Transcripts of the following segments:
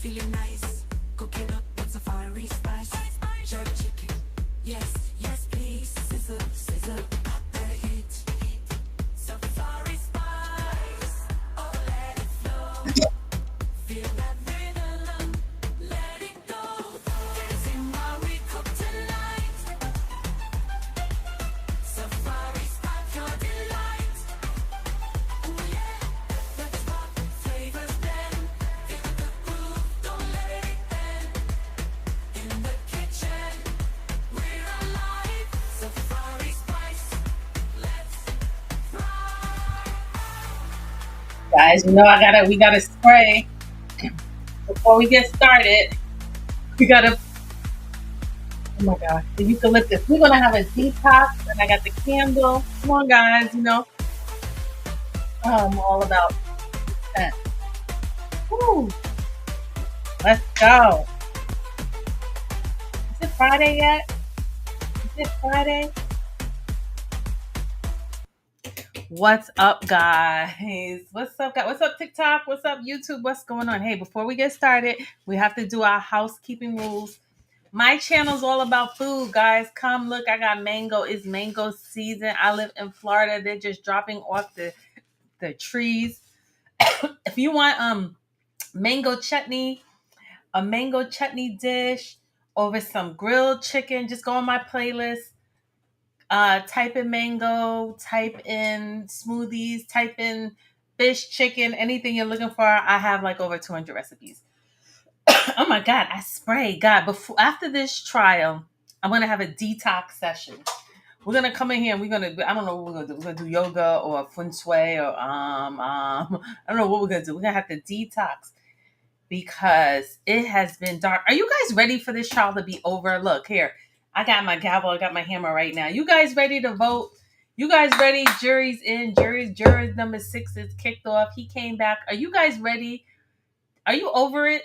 Feeling nice, cooking up with a fiery spice. Jerk chicken, yes, yes please. Sizzle, sizzle, got the heat. Safari spice, oh let it flow. Feel that rhythm, let it go. Dancing while we cook tonight. Safari spot your delight. Oh yeah, let's pop flavors blend. Feel the groove, don't let it end. In the kitchen, we're alive. Safari spice, let's fry. Guys, we gotta spray before we get started. We gotta, oh my gosh, the eucalyptus. We're gonna have a detox, and I got the candle. Come on, guys, I'm all about scent. Woo, let's go. Is it Friday yet? Is it Friday? What's up, guys? What's up, guys? What's up, TikTok? What's up, YouTube? What's going on? Hey, before we get started, we have to do our housekeeping rules. My channel's all about food, guys. Come look, I got mango. It's mango season. I live in Florida. They're just dropping off the trees. If you want mango chutney, a mango chutney dish over some grilled chicken, just go on my playlist. Type in mango, type in smoothies, type in fish, chicken, anything you're looking for. I have like over 200 recipes. Oh my God, I spray. God, before after this trial, I'm gonna have a detox session. We're gonna come in here and I don't know what we're gonna do. We're gonna do yoga or feng shui or I don't know what we're gonna do. We're gonna have to detox because it has been dark. Are you guys ready for this trial to be over? Look here. I got my gavel, I got my hammer right now. You guys ready to vote? You guys ready? Jury's in. Jury's number 6 is kicked off. He came back. Are you guys ready? Are you over it?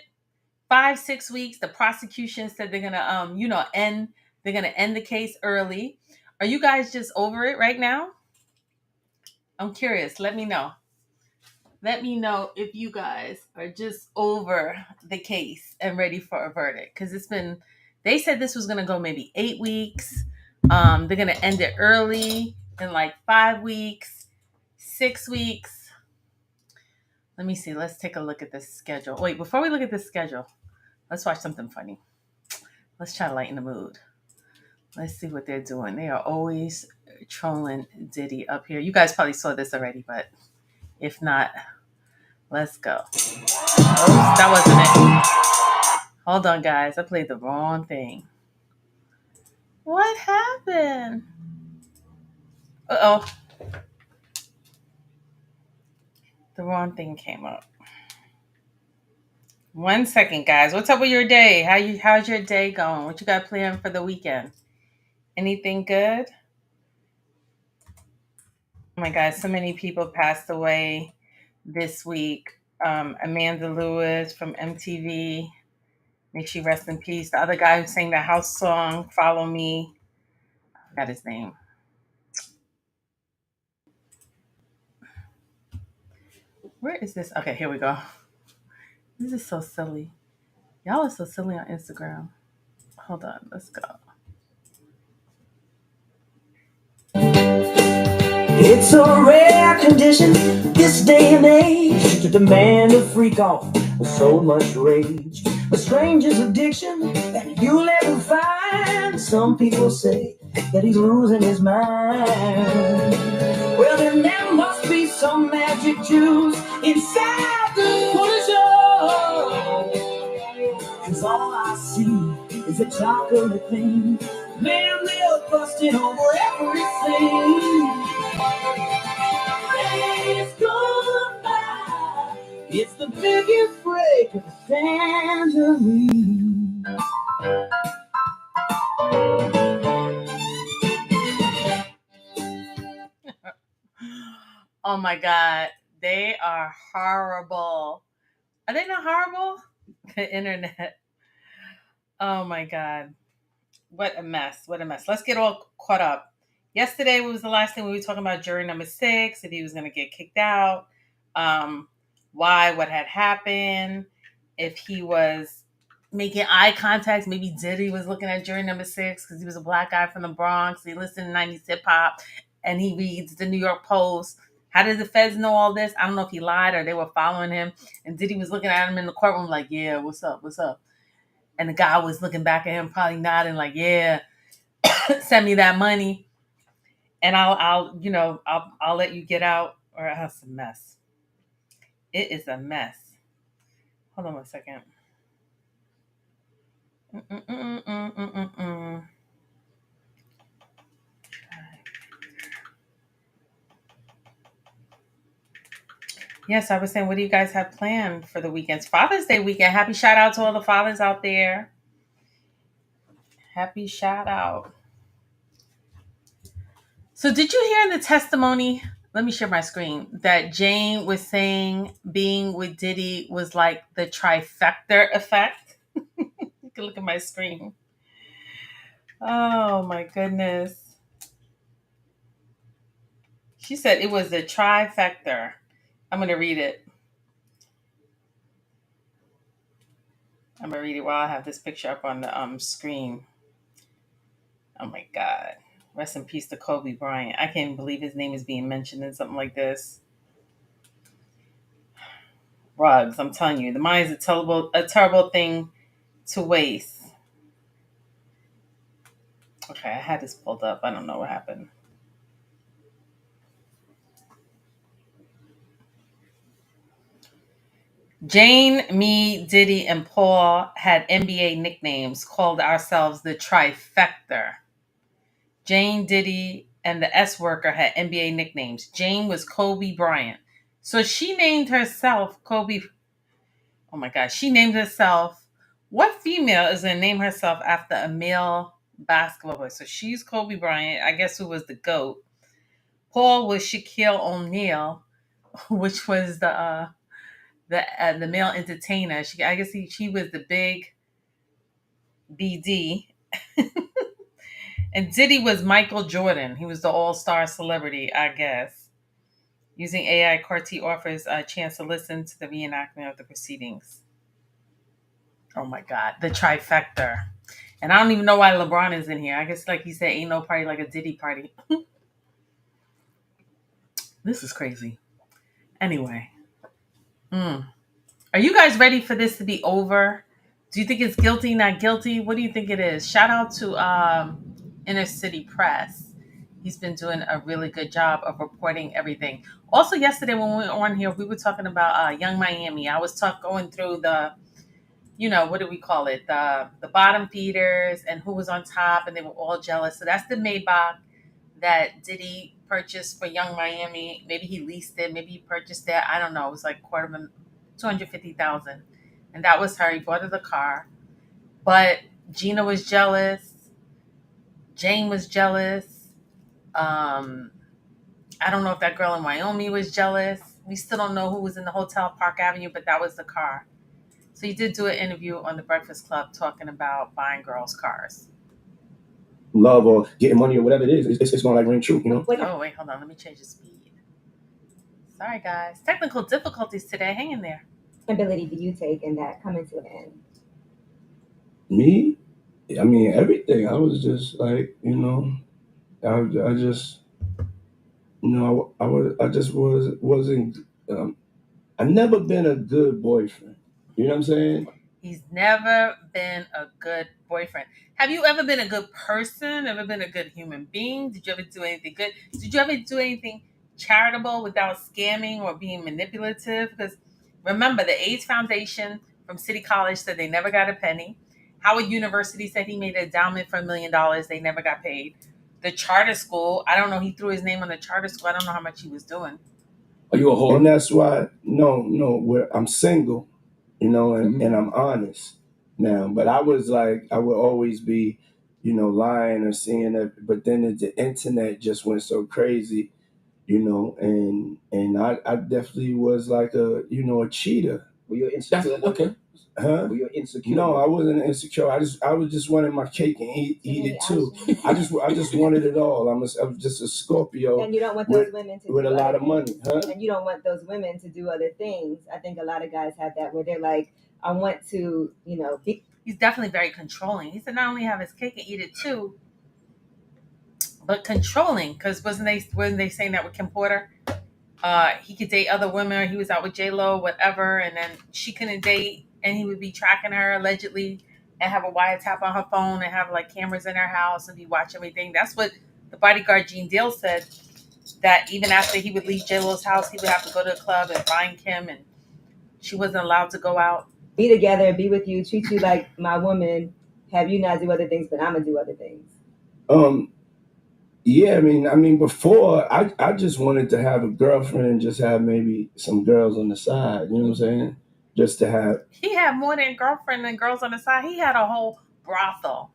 5-6 weeks. The prosecution said they're gonna end. They're gonna end the case early. Are you guys just over it right now? I'm curious. Let me know. Let me know if you guys are just over the case and ready for a verdict. Because it's been. They said this was gonna go maybe 8 weeks. They're gonna end it early in like 5 weeks, 6 weeks. Let me see. Let's take a look at this schedule. Wait, before we look at this schedule, let's watch something funny. Let's try to lighten the mood. Let's see what they're doing. They are always trolling Diddy up here. You guys probably saw this already, but if not, let's go. Oops, that wasn't it. Hold on, guys. I played the wrong thing. What happened? Uh oh. The wrong thing came up. 1 second, guys. What's up with your day? How's your day going? What you got planned for the weekend? Anything good? Oh my God, so many people passed away this week. Amanda Lewis from MTV, may she rest in peace. The other guy who sang the house song, Follow Me, I forgot his name. Where is this? Okay, here we go. This is so silly. Y'all are so silly on Instagram. Hold on, let's go. It's a rare condition this day and age to demand a freak off with so much rage. A stranger's addiction that you'll ever find. Some people say that he's losing his mind. Well, then there must be some magic juice inside the poison. 'Cause all I see is a chocolate thing. Man, they're busting over everything. It's goodbye. It's the biggest break of the tangerine. Oh my God, they are horrible. Are they not horrible? The internet. Oh my God. What a mess. What a mess. Let's get all caught up. Yesterday was the last thing we were talking about jury number 6, if he was going to get kicked out. Um, why, what had happened, if he was making eye contact. Maybe Diddy was looking at jury number 6 because he was a black guy from the Bronx. He listened to 90s hip hop and he reads the New York Post. How did the feds know all this? I don't know if he lied or they were following him. And Diddy was looking at him in the courtroom like, yeah, what's up? What's up? And the guy was looking back at him, probably nodding like, yeah, send me that money. And I'll let you get out, or it's a mess. It is a mess. Hold on one second. Yes, I was saying, what do you guys have planned for the weekends? Father's Day weekend. Happy shout out to all the fathers out there. Happy shout out. So did you hear in the testimony, let me share my screen, that Jane was saying being with Diddy was like the trifecta effect? You can look at my screen. Oh my goodness. She said it was the trifecta. I'm going to read it. I'm going to read it while I have this picture up on the screen. Oh my God. Rest in peace to Kobe Bryant. I can't even believe his name is being mentioned in something like this. Rugs, I'm telling you, the mind is a terrible thing to waste. Okay, I had this pulled up. I don't know what happened. Jane, me, Diddy, and Paul had NBA nicknames, called ourselves the trifecta. Jane, Diddy, and the S worker had NBA nicknames. Jane was Kobe Bryant. So she named herself Kobe. Oh my gosh, she named herself. What female is going to name herself after a male basketball player? So she's Kobe Bryant, I guess, who was the GOAT. Paul was Shaquille O'Neal, which was the male entertainer. I guess she was the big BD. And Diddy was Michael Jordan. He was the all-star celebrity, I guess. Using AI, Carti offers a chance to listen to the reenactment of the proceedings. Oh my God, the trifecta. And I don't even know why LeBron is in here. I guess, like he said, ain't no party like a Diddy party. This is crazy. Anyway. Are you guys ready for this to be over? Do you think it's guilty, not guilty? What do you think it is? Shout out to Inner City Press. He's been doing a really good job of reporting everything. Also, yesterday when we were on here, we were talking about Young Miami. I was going through the, what do we call it? The bottom feeders and who was on top, and they were all jealous. So that's the Maybach that Diddy purchased for Young Miami. Maybe he leased it. Maybe he purchased it. I don't know. It was like $250,000, and that was her. He bought her the car, but Gina was jealous. Jane was jealous. I don't know if that girl in Wyoming was jealous. We still don't know who was in the hotel Park Avenue, but that was the car. So he did do an interview on the Breakfast Club talking about buying girls' cars. Love or getting money or whatever it is, it's going to like ring true, Oh, wait, hold on. Let me change the speed. Sorry, guys. Technical difficulties today. Hang in there. Ability do you take in that coming to an end? Me? I mean, everything. I was just like, I just, I just wasn't, I've never been a good boyfriend. You know what I'm saying? He's never been a good boyfriend. Have you ever been a good person? Ever been a good human being? Did you ever do anything good? Did you ever do anything charitable without scamming or being manipulative? Because remember, the AIDS Foundation from City College said they never got a penny. Howard University said he made an endowment for $1 million. They never got paid. The charter school, I don't know. He threw his name on the charter school. I don't know how much he was doing. Are you a whore? And that's why, no, I'm single, and I'm honest now. But I was like, I would always be, lying or saying that. But then the internet just went so crazy, and I definitely was like a cheater. Well, you're insecure. Okay. Huh? Were you insecure? No, I wasn't insecure. I was just wanting my cake and eat it too. I just wanted it all. I'm just a Scorpio. And you don't want with, those women to with do a lot other of money, things. huh? And you don't want those women to do other things. I think a lot of guys have that where they're like, I want to, be. He's definitely very controlling. He said not only have his cake and eat it too, but controlling. Because wasn't they saying that with Kim Porter? He could date other women. He was out with J Lo, whatever, and then she couldn't date, and he would be tracking her allegedly, and have a wiretap on her phone, and have like cameras in her house, and be watching everything. That's what the bodyguard Gene Deal said. That even after he would leave J Lo's house, he would have to go to the club and find Kim, and she wasn't allowed to go out. Be together, be with you, treat you like my woman, have you not do other things, but I'm gonna do other things. Yeah, I mean, before I just wanted to have a girlfriend and just have maybe some girls on the side. You know what I'm saying? Just to have. He had more than girlfriend and girls on the side. He had a whole brothel.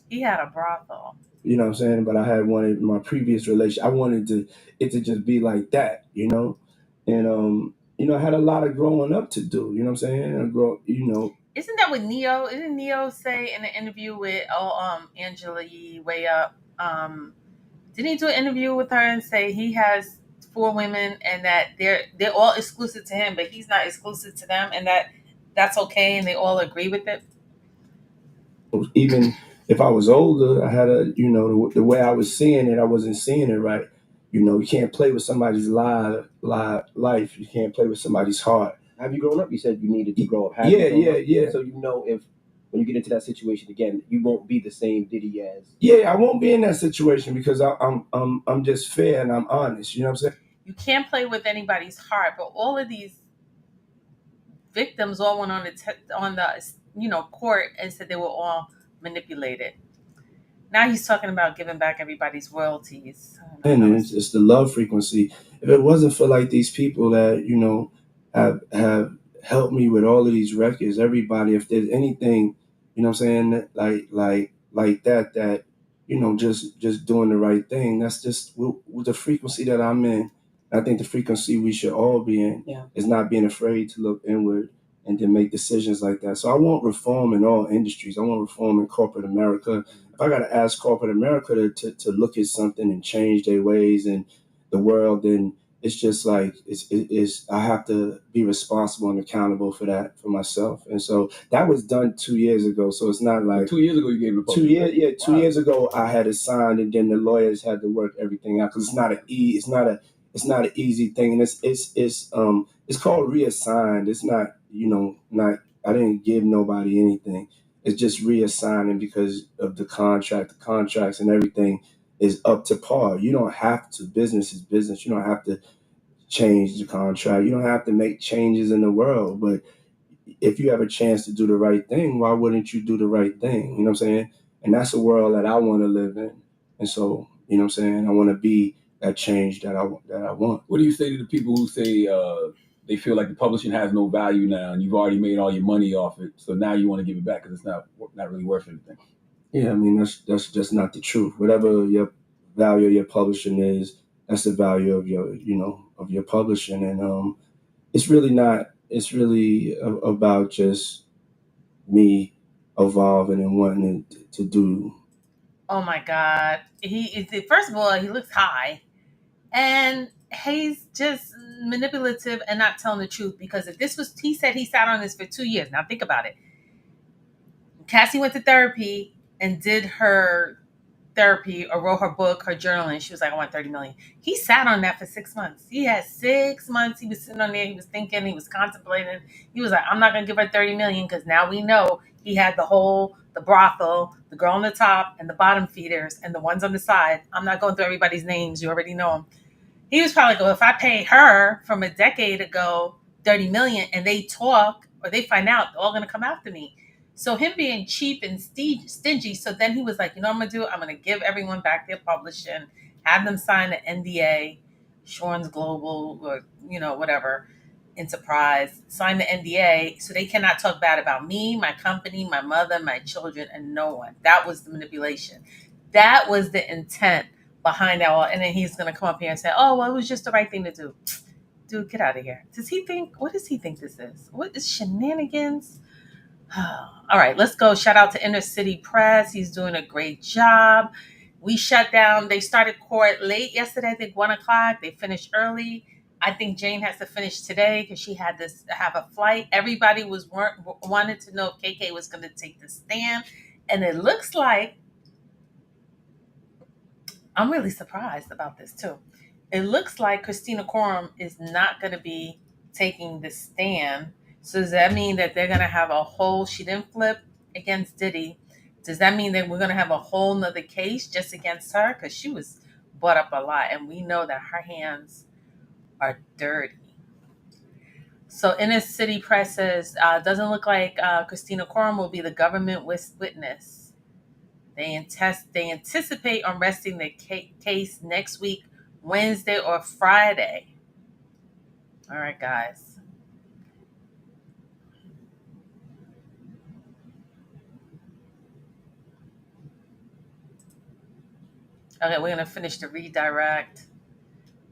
He had a brothel. You know what I'm saying? But I had one in my previous relationship. I wanted it to just be like that. And I had a lot of growing up to do. You know what I'm saying? Isn't that what Neo? Didn't Neo say in an interview with Angela Yee way up? Didn't he do an interview with her and say he has 4 women and that they're all exclusive to him, but he's not exclusive to them, and that's okay, and they all agree with it? Even if I was older, I had the way I was seeing it, I wasn't seeing it right. You can't play with somebody's life. You can't play with somebody's heart. Have you grown up? You said you needed to grow up. Yeah. So if when you get into that situation again, you won't be the same Diddy as. Yeah, I won't be in that situation because I'm just fair and I'm honest. You know what I'm saying? You can't play with anybody's heart, but all of these victims all went on the court and said they were all manipulated. Now he's talking about giving back everybody's royalties. And it's the love frequency. If it wasn't for like these people that have helped me with all of these records, everybody, if there's anything, what I'm saying, like that, just doing the right thing. That's just with the frequency that I'm in. I think the frequency we should all be in is not being afraid to look inward and to make decisions like that. So I want reform in all industries. I want reform in corporate America. If I got to ask corporate America to look at something and change their ways in the world, then it's just like it's I have to be responsible and accountable for that for myself. And so that was done 2 years ago. So it's not like 2 years ago you gave it. 2 years. Yeah, 2 years ago I had it signed, and then the lawyers had to work everything out because it's not an easy thing, and it's called reassigned. It's not not I didn't give nobody anything. It's just reassigning because of the contracts and everything is up to par. You don't have to. Business is business. You don't have to change the contract. You don't have to make changes in the world. But if you have a chance to do the right thing, why wouldn't you do the right thing? You know what I'm saying? And that's a world that I want to live in. And so, you know what I'm saying? I want to be that change that I want. What do you say to the people who say they feel like the publishing has no value now, and you've already made all your money off it, so now you want to give it back because it's not really worth anything? Yeah, I mean that's just not the truth. Whatever your value of your publishing is, that's the value of your publishing, and it's really not. It's really about just me evolving and wanting to do. Oh my God. First of all, he looks high. And he's just manipulative and not telling the truth, because if this was, he said he sat on this for 2 years. Now think about it. Cassie went to therapy and did her therapy or wrote her book, her journal, and she was like, I want 30 million. He sat on that for 6 months. He had 6 months. He was sitting on there. He was thinking, he was contemplating. He was like, I'm not going to give her 30 million because now we know he had the brothel, the girl on the top and the bottom feeders and the ones on the side. I'm not going through everybody's names. You already know them. He was probably like, well, if I pay her from a decade ago 30 million and they talk or they find out, they're all going to come after me. So him being cheap and stingy. So then he was like, you know what I'm going to do? I'm going to give everyone back their publishing, have them sign an NDA, Shorns Global or, whatever, Enterprise, sign the NDA so they cannot talk bad about me, my company, my mother, my children, and no one. That was the manipulation. That was the intent behind that all. And then he's going to come up here and say, oh, well, it was just the right thing to do. Dude, get out of here. What does he think this is? What is shenanigans? All right, let's go. Shout out to Inner City Press. He's doing a great job. We shut down. They started court late yesterday, I think 1 o'clock. They finished early. I think Jane has to finish today because she had to have a flight. Everybody wanted to know if KK was going to take the stand, and it looks like I'm really surprised about this too. It looks like Christina Coram is not going to be taking the stand. So does that mean that they're going to have a whole? She didn't flip against Diddy. Does that mean that we're going to have a whole nother case just against her? Because she was brought up a lot, and we know that her hands are dirty. So Inner City Press says, doesn't look like Christina Coram will be the government witness. They anticipate arresting the case next week, Wednesday or Friday. All right, guys. Okay, we're going to finish the redirect.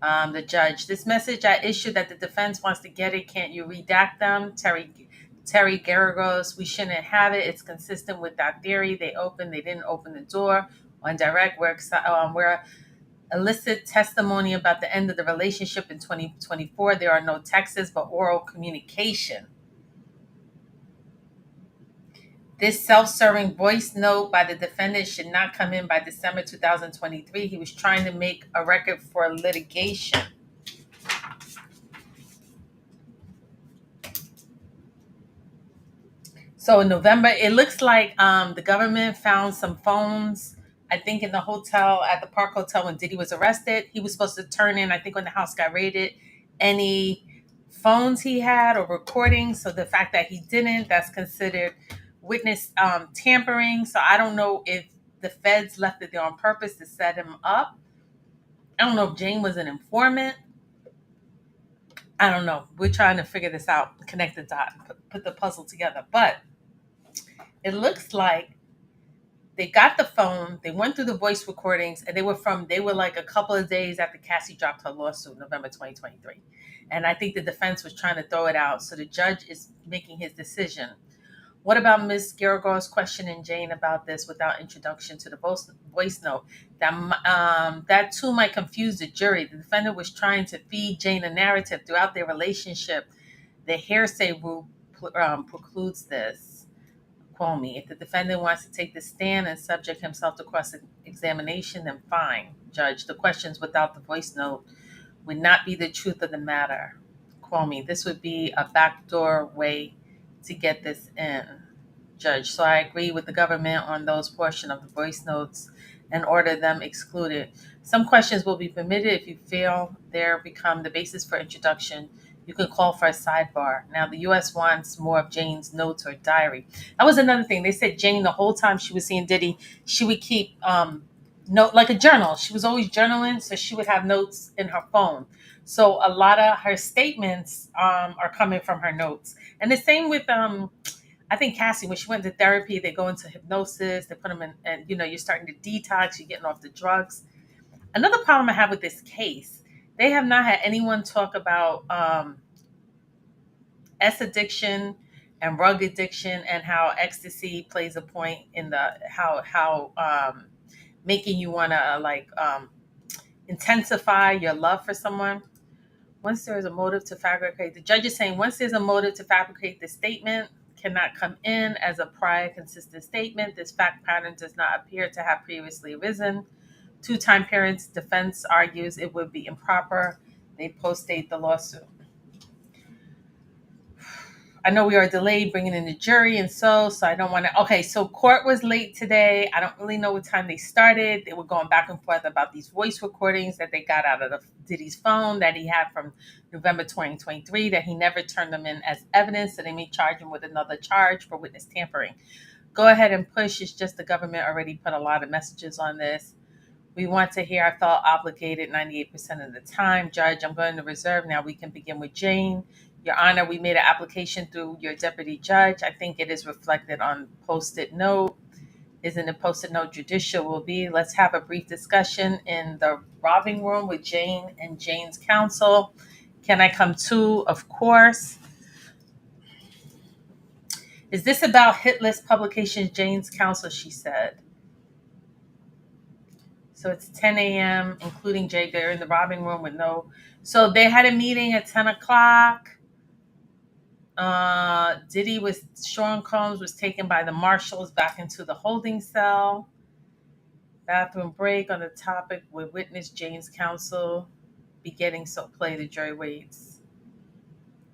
The judge, this message I issued that the defense wants to get it. Can't you redact them? Terry Garagos, we shouldn't have it. It's consistent with that theory. They didn't open the door. On direct, we're elicit testimony about the end of the relationship in 2024. There are no texts but oral communication. This self-serving voice note by the defendant should not come in by December 2023. He was trying to make a record for litigation. So in November, it looks like the government found some phones, I think in the hotel, at the Park Hotel when Diddy was arrested. He was supposed to turn in, I think when the house got raided, any phones he had or recordings. So the fact that he didn't, that's considered witness tampering. So I don't know if the feds left it there on purpose to set him up. I don't know if Jane was an informant. I don't know. We're trying to figure this out, connect the dot, put the puzzle together. But it looks like they got the phone, they went through the voice recordings, and they were like a couple of days after Cassie dropped her lawsuit, November 2023. And I think the defense was trying to throw it out. So the judge is making his decision. What about Ms. Garagos questioning Jane about this without introduction to the voice note? That too might confuse the jury. The defendant was trying to feed Jane a narrative throughout their relationship. The hearsay rule precludes this. Quote me. If the defendant wants to take the stand and subject himself to cross-examination, then fine, judge. The questions without the voice note would not be the truth of the matter. Quote me. This would be a backdoor way to get this in, judge. So I agree with the government on those portion of the voice notes and order them excluded. Some questions will be permitted. If you feel there become the basis for introduction, you can call for a sidebar. Now, the U.S. wants more of Jane's notes or diary. That was another thing. They said Jane, the whole time she was seeing Diddy, she would keep note like a journal. She was always journaling, so she would have notes in her phone. So a lot of her statements are coming from her notes. And the same with I think Cassie, when she went to therapy, they go into hypnosis, they put them in, and you're starting to detox, you're getting off the drugs. Another problem I have with this case, they have not had anyone talk about S addiction and rug addiction and how ecstasy plays a point in the how making you want to intensify your love for someone. Once there is a motive to fabricate, the judge is saying once there's a motive to fabricate the statement, cannot come in as a prior consistent statement. This fact pattern does not appear to have previously arisen. Two time periods, defense argues it would be improper. They post-date the lawsuit. I know we are delayed bringing in the jury and so I don't want to. Okay, so court was late today. I don't really know what time they started. They were going back and forth about these voice recordings that they got out of Diddy's phone that he had from November 2023 that he never turned them in as evidence. So they may charge him with another charge for witness tampering. Go ahead and push. It's just the government already put a lot of messages on this. We want to hear. I felt obligated 98% of the time. Judge, I'm going to reserve. Now we can begin with Jane. Your Honor, we made an application through your deputy judge. I think it is reflected on post-it note. Isn't a post-it note judicial will be? Let's have a brief discussion in the robbing room with Jane and Jane's counsel. Can I come to? Of course. Is this about hit list publications, Jane's counsel, she said. So it's 10 a.m., including Jake. They're in the robbing room with no. So they had a meeting at 10 o'clock. Diddy was, Sean Combs was taken by the marshals back into the holding cell. Bathroom break on the topic with witness Jane's counsel beginning, so play the jury waits.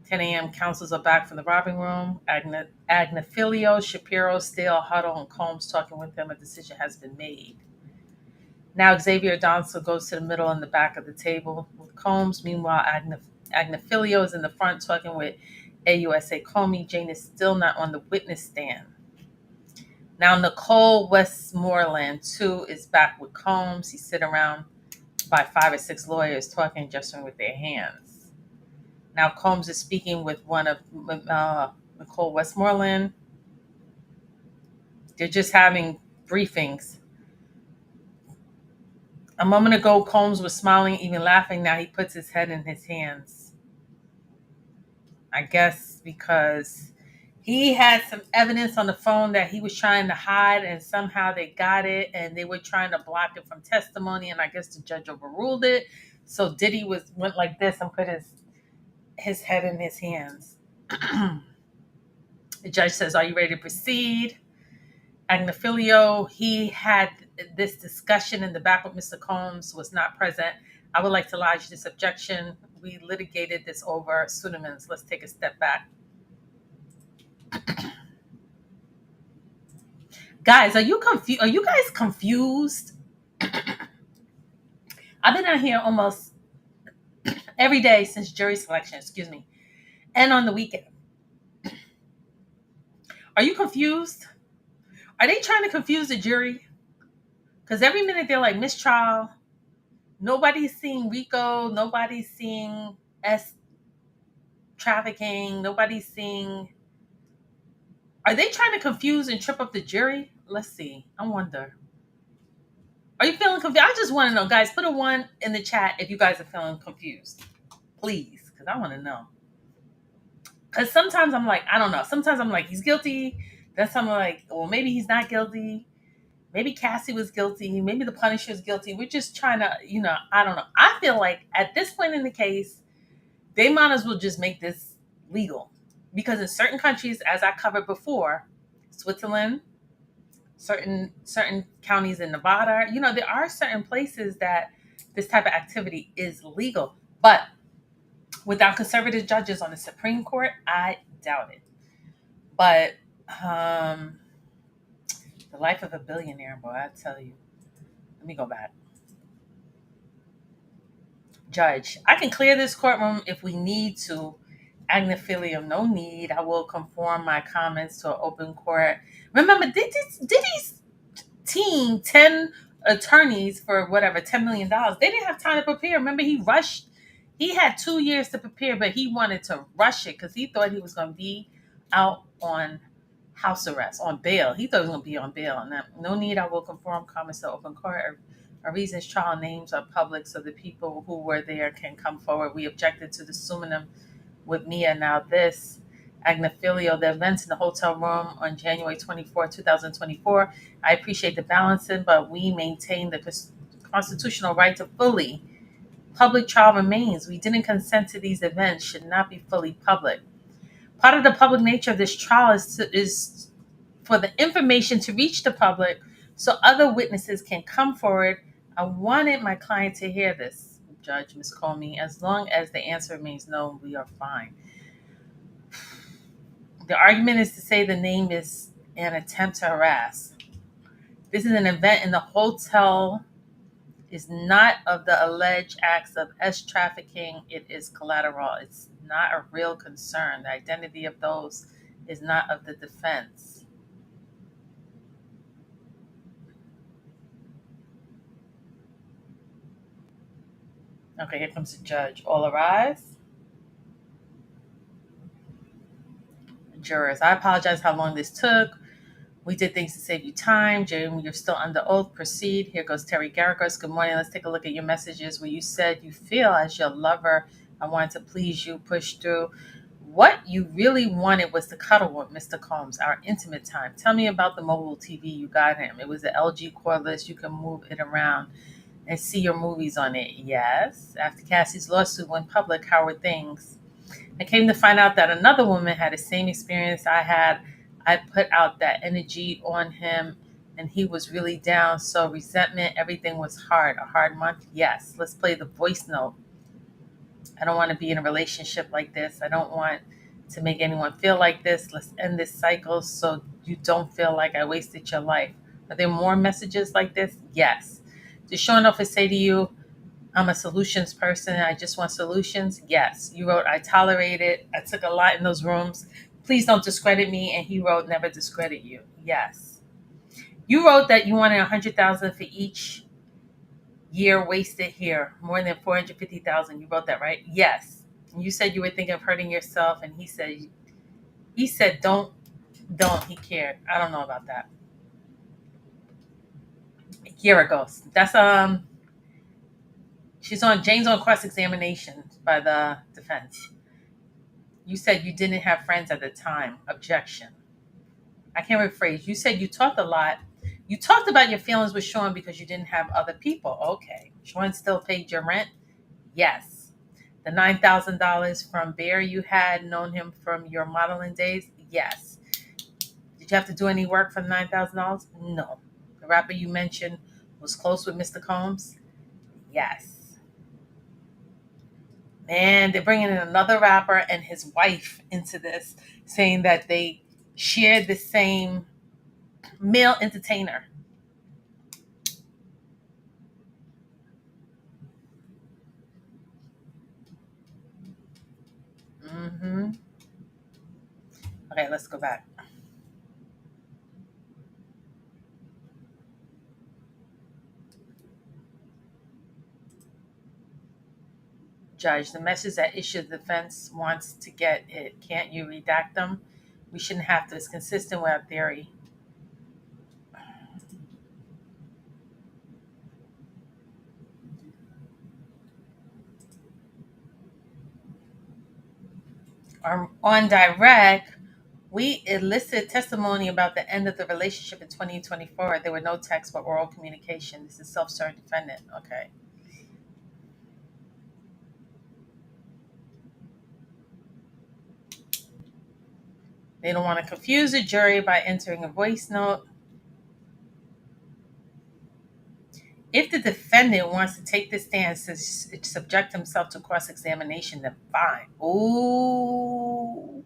10 a.m. counsels are back from the robbing room. Agnifilio, Shapiro, Steele, Huddle, and Combs talking with them. A decision has been made. Now Xavier Donso goes to the middle and the back of the table with Combs. Meanwhile, Agnifilio is in the front talking with AUSA Comey. Jane is still not on the witness stand. Now Nicole Westmoreland, too, is back with Combs. He's sitting around by 5 or 6 lawyers talking and gesturing with their hands. Now Combs is speaking with one of Nicole Westmoreland. They're just having briefings. A moment ago, Combs was smiling, even laughing. Now he puts his head in his hands. I guess because he had some evidence on the phone that he was trying to hide, and somehow they got it, and they were trying to block it from testimony, and I guess the judge overruled it. So Diddy went like this and put his head in his hands. The judge says, "Are you ready to proceed?" Agnifilio, he had this discussion in the back with Mr. Combs, was not present. I would like to lodge this objection. We litigated this over pseudonyms. Let's take a step back. Guys, are you confused? Are you guys confused? I've been out here almost every day since jury selection, excuse me, and on the weekend. Are you confused? Are they trying to confuse the jury? Because every minute they're like, mistrial. Nobody's seeing RICO. Nobody's seeing S trafficking. Nobody's seeing. Are they trying to confuse and trip up the jury? Let's see. I wonder. Are you feeling confused? I just want to know, guys. Put a 1 in the chat if you guys are feeling confused, please, because I want to know. Because sometimes I'm like, I don't know. Sometimes I'm like, he's guilty. Then some are like, well, maybe he's not guilty. Maybe Cassie was guilty. Maybe the Punisher is guilty. We're just trying to, I don't know. I feel like at this point in the case, they might as well just make this legal. Because in certain countries, as I covered before, Switzerland, certain counties in Nevada, there are certain places that this type of activity is legal. But without conservative judges on the Supreme Court, I doubt it. But the life of a billionaire, boy, I tell you. Let me go back. Judge, I can clear this courtroom if we need to. Agnifilio, no need. I will conform my comments to an open court. Remember, Diddy's team, 10 attorneys for whatever, $10 million. They didn't have time to prepare. Remember, he rushed. He had 2 years to prepare, but he wanted to rush it because he thought he was going to be out on house arrest, on bail. He thought he was going to be on bail. And no need. I will conform comments to open court. Our reasons trial names are public so the people who were there can come forward. We objected to the pseudonym with Mia. Now this, Agnifilio, the events in the hotel room on January 24, 2024. I appreciate the balancing, but we maintain the constitutional right to fully public trial remains. We didn't consent to these events, should not be fully public. Part of the public nature of this trial is for the information to reach the public so other witnesses can come forward. I wanted my client to hear this, Judge Ms. Comey. As long as the answer remains no, we are fine. The argument is to say the name is an attempt to harass. This is an event in the hotel, is not of the alleged acts of S trafficking. It is collateral. It's not a real concern. The identity of those is not of the defense. Okay, here comes the judge. All arise. Jurors, I apologize how long this took. We did things to save you time. Jeremy, you're still under oath. Proceed. Here goes Terry Garagos. Good morning. Let's take a look at your messages where you said you feel as your lover, I wanted to please you, push through. What you really wanted was to cuddle with Mr. Combs, our intimate time. Tell me about the mobile TV you got him. It was the LG cordless. You can move it around and see your movies on it. Yes. After Cassie's lawsuit went public, how were things? I came to find out that another woman had the same experience I had. I put out that energy on him and he was really down. So resentment, everything was hard. A hard month? Yes. Let's play the voice note. I don't want to be in a relationship like this. I don't want to make anyone feel like this. Let's end this cycle so you don't feel like I wasted your life. Are there more messages like this? Yes. Does Sean Offer say to you, I'm a solutions person. I just want solutions? Yes. You wrote, I tolerate it. I took a lot in those rooms. Please don't discredit me. And he wrote, never discredit you. Yes. You wrote that you wanted $100,000 for each year wasted here, more than 450,000. You wrote that, right? Yes. And you said you were thinking of hurting yourself, and he said don't. He cared. I don't know about that. Here it goes. That's Jane's on cross examination by the defense. You said you didn't have friends at the time. Objection. I can't rephrase. You said you talked a lot. You talked about your feelings with Sean because you didn't have other people. Okay. Sean still paid your rent? Yes. The $9,000 from Bear, you had known him from your modeling days? Yes. Did you have to do any work for the $9,000? No. The rapper you mentioned was close with Mr. Combs? Yes. Man, they're bringing in another rapper and his wife into this, saying that they shared the same male entertainer. Mm-hmm. Okay, let's go back. Judge, the message that issue the defense wants to get it. Can't you redact them? We shouldn't have to. It's consistent with our theory. On direct, we elicit testimony about the end of the relationship in 2024. There were no texts but oral communication. This is self-serve defendant. Okay. They don't want to confuse the jury by entering a voice note. If the defendant wants to take the stand to subject himself to cross-examination, then fine. Ooh.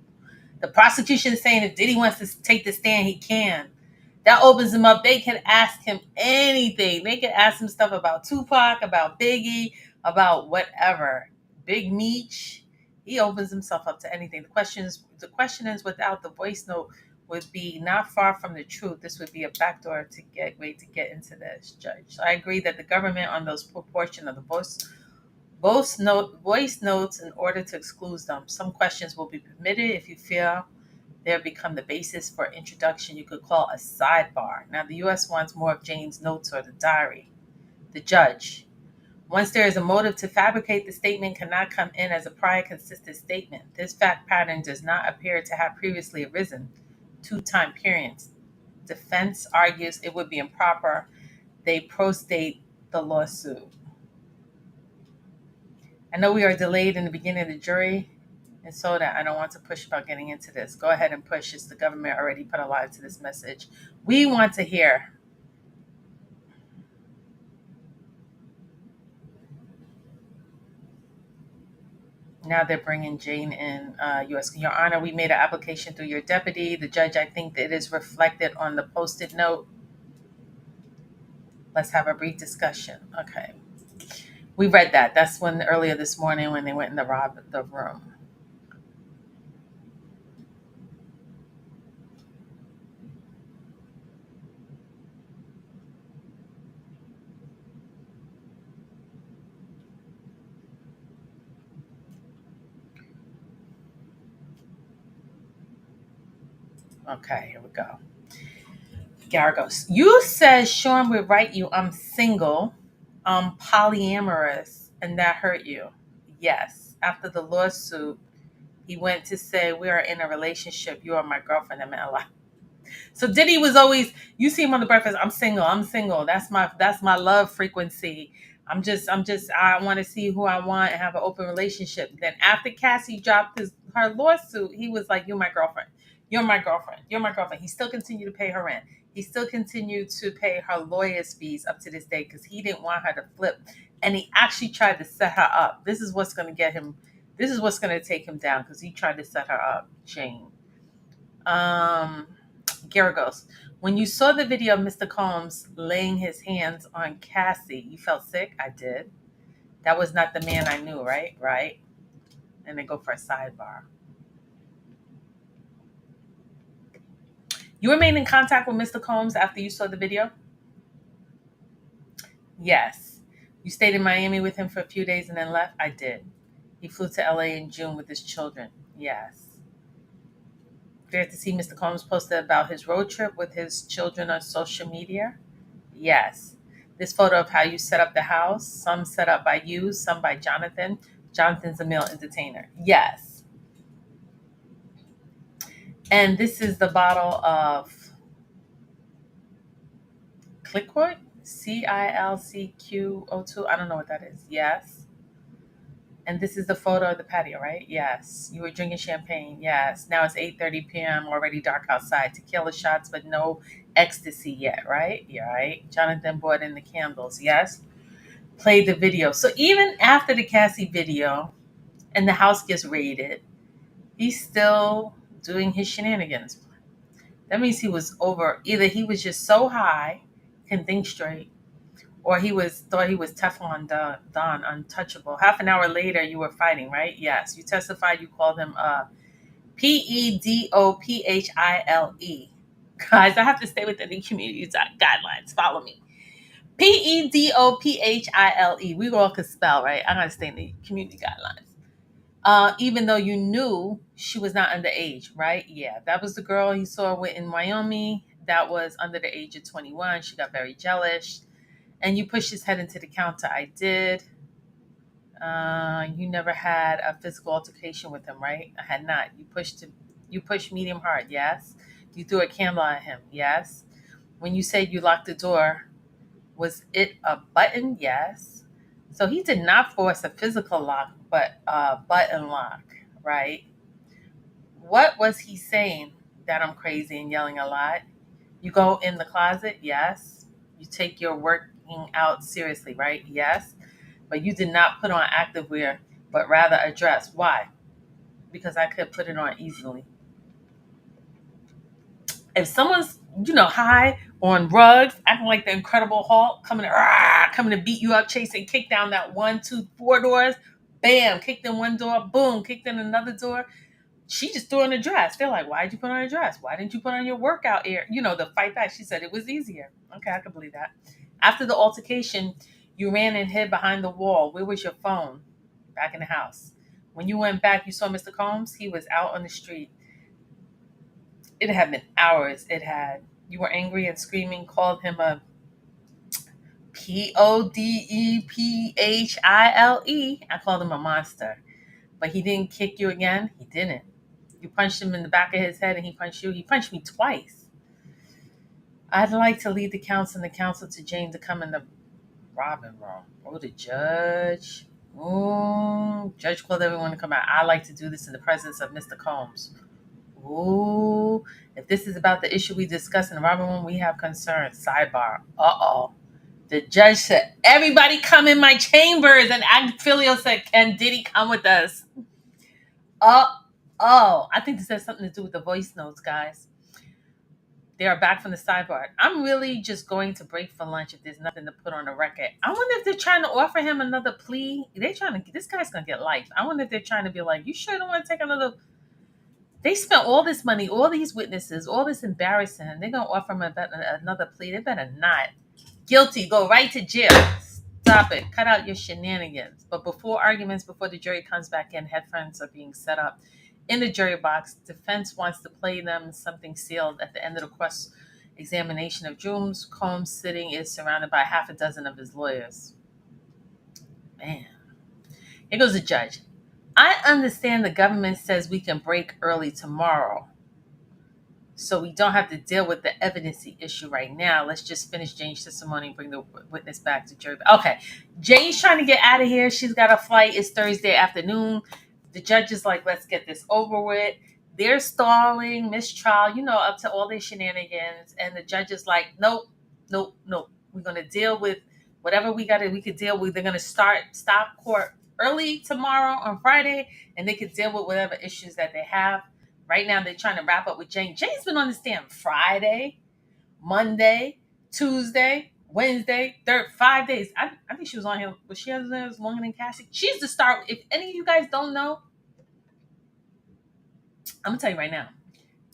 The prosecution is saying if Diddy wants to take the stand, he can. That opens him up. They can ask him anything. They can ask him stuff about Tupac, about Biggie, about whatever. Big Meech. He opens himself up to anything. The question is without the voice note would be not far from the truth. This would be a backdoor way to get into this, Judge. So I agree that the government on those proportion of the voice notes in order to exclude them. Some questions will be permitted if you feel they have become the basis for introduction. You could call a sidebar. Now, the U.S. wants more of Jane's notes or the diary. The judge. Once there is a motive to fabricate, the statement cannot come in as a prior consistent statement. This fact pattern does not appear to have previously arisen. 2 time periods. Defense argues it would be improper. They prostate the lawsuit. I know we are delayed in the beginning of the jury, and so that I don't want to push about getting into this. Go ahead and push. It's the government already put a lot to this message. We want to hear. Now they're bringing Jane in. U.S. Your Honor, we made an application through your deputy. The judge, I think that it is reflected on the posted note. Let's have a brief discussion. Okay. We read that. That's when earlier this morning when they went in the room. Okay, here we go. Gara goes, you said Sean would write you, I'm single, I'm polyamorous, and that hurt you. Yes. After the lawsuit, He went to say, we are in a relationship. You are my girlfriend. I meant a lot. So Diddy was always, you see him on the breakfast, I'm single, I'm single. That's my love frequency. I want to see who I want and have an open relationship. Then after Cassie dropped her lawsuit, he was like, you're my girlfriend. You're my girlfriend. You're my girlfriend. He still continued to pay her rent. He still continued to pay her lawyer's fees up to this day because he didn't want her to flip. And he actually tried to set her up. This is what's going to get him. This is what's going to take him down because he tried to set her up. Shane. Gara goes, when you saw the video of Mr. Combs laying his hands on Cassie, you felt sick? I did. That was not the man I knew, right? Right. And then go for a sidebar. You remained in contact with Mr. Combs after you saw the video? Yes. You stayed in Miami with him for a few days and then left? I did. He flew to LA in June with his children. Yes. Fair to see Mr. Combs posted about his road trip with his children on social media? Yes. This photo of how you set up the house, some set up by you, some by Jonathan. Jonathan's a male entertainer. Yes. And this is the bottle of Clickwood, CilcqO2. I don't know what that is. Yes. And this is the photo of the patio, right? Yes. You were drinking champagne. Yes. Now it's 8:30 p.m. Already dark outside. Tequila shots, but no ecstasy yet, right? Yeah, right. Jonathan brought in the candles. Yes. Played the video. So even after the Cassie video and the house gets raided, he's still doing his shenanigans. That means he was over. Either he was just so high, can think straight, or thought he was Teflon Don, untouchable. Half an hour later, you were fighting, right? Yes. You testified. You called him PEDOPHILE. Guys, I have to stay within the community guidelines. Follow me. PEDOPHILE. We all could spell, right? I gotta stay in the community guidelines. Even though you knew she was not underage, right? Yeah, that was the girl he saw with in Wyoming that was under the age of 21. She got very jealous. And you pushed his head into the counter. I did. You never had a physical altercation with him, right? I had not. You pushed medium hard, yes. You threw a candle at him, yes. When you said you locked the door, was it a button? Yes. So he did not force a physical lock, but a button lock, right? What was he saying? That I'm crazy and yelling a lot. You go in the closet? Yes. You take your working out seriously, right? Yes. But you did not put on activewear, but rather a dress. Why? Because I could put it on easily. If someone's, high on rugs, acting like the Incredible Hulk, coming to beat you up, chasing, kick down that 1, 2, 4 doors, bam, kicked in one door, boom, kicked in another door. She just threw on a dress. They're like, why'd you put on a dress? Why didn't you put on your workout air? The fight back. She said it was easier. Okay, I can believe that. After the altercation, you ran and hid behind the wall. Where was your phone? Back in the house. When you went back, you saw Mr. Combs. He was out on the street. It had been hours. You were angry and screaming, called him a PODEPHILE. I called him a monster. But he didn't kick you again? He didn't. You punched him in the back of his head and he punched you. He punched me twice. I'd like to lead the council to Jane to come in the Robin room. Oh, the judge. Ooh, judge called everyone to come out. I like to do this in the presence of Mr. Combs. Ooh, if this is about the issue we discussed in the Robin room, we have concerns. Sidebar. Uh-oh. The judge said, everybody come in my chambers. And Filio said, can Diddy come with us? I think this has something to do with the voice notes, guys. They are back from the sidebar. I'm really just going to break for lunch if there's nothing to put on the record. I wonder if they're trying to offer him another plea. This guy's going to get life. I wonder if they're trying to be like, you sure don't want to take another. They spent all this money, all these witnesses, all this embarrassing, and they're going to offer him another plea. They better not. Guilty, go right to jail. Stop it. Cut out your shenanigans. But before the jury comes back in, headphones are being set up in the jury box. Defense wants to play them something sealed at the end of the cross-examination of Jooms. Combs sitting is surrounded by half a dozen of his lawyers. Man. Here goes the judge. I understand the government says we can break early tomorrow, so we don't have to deal with the evidency issue right now. Let's just finish Jane's testimony and bring the witness back to jury. Okay, Jane's trying to get out of here. She's got a flight. It's Thursday afternoon. The judge is like, let's get this over with. They're stalling, mistrial, up to all their shenanigans. And the judge is like, nope, nope, nope. We're going to deal with whatever we could deal with. They're going to stop court early tomorrow on Friday, and they could deal with whatever issues that they have. Right now, they're trying to wrap up with Jane. Jane's been on the stand Friday, Monday, Tuesday, Wednesday, 5 days. I think she was on here. Was she on there longer than Cassie? She's the star. If any of you guys don't know, I'm going to tell you right now.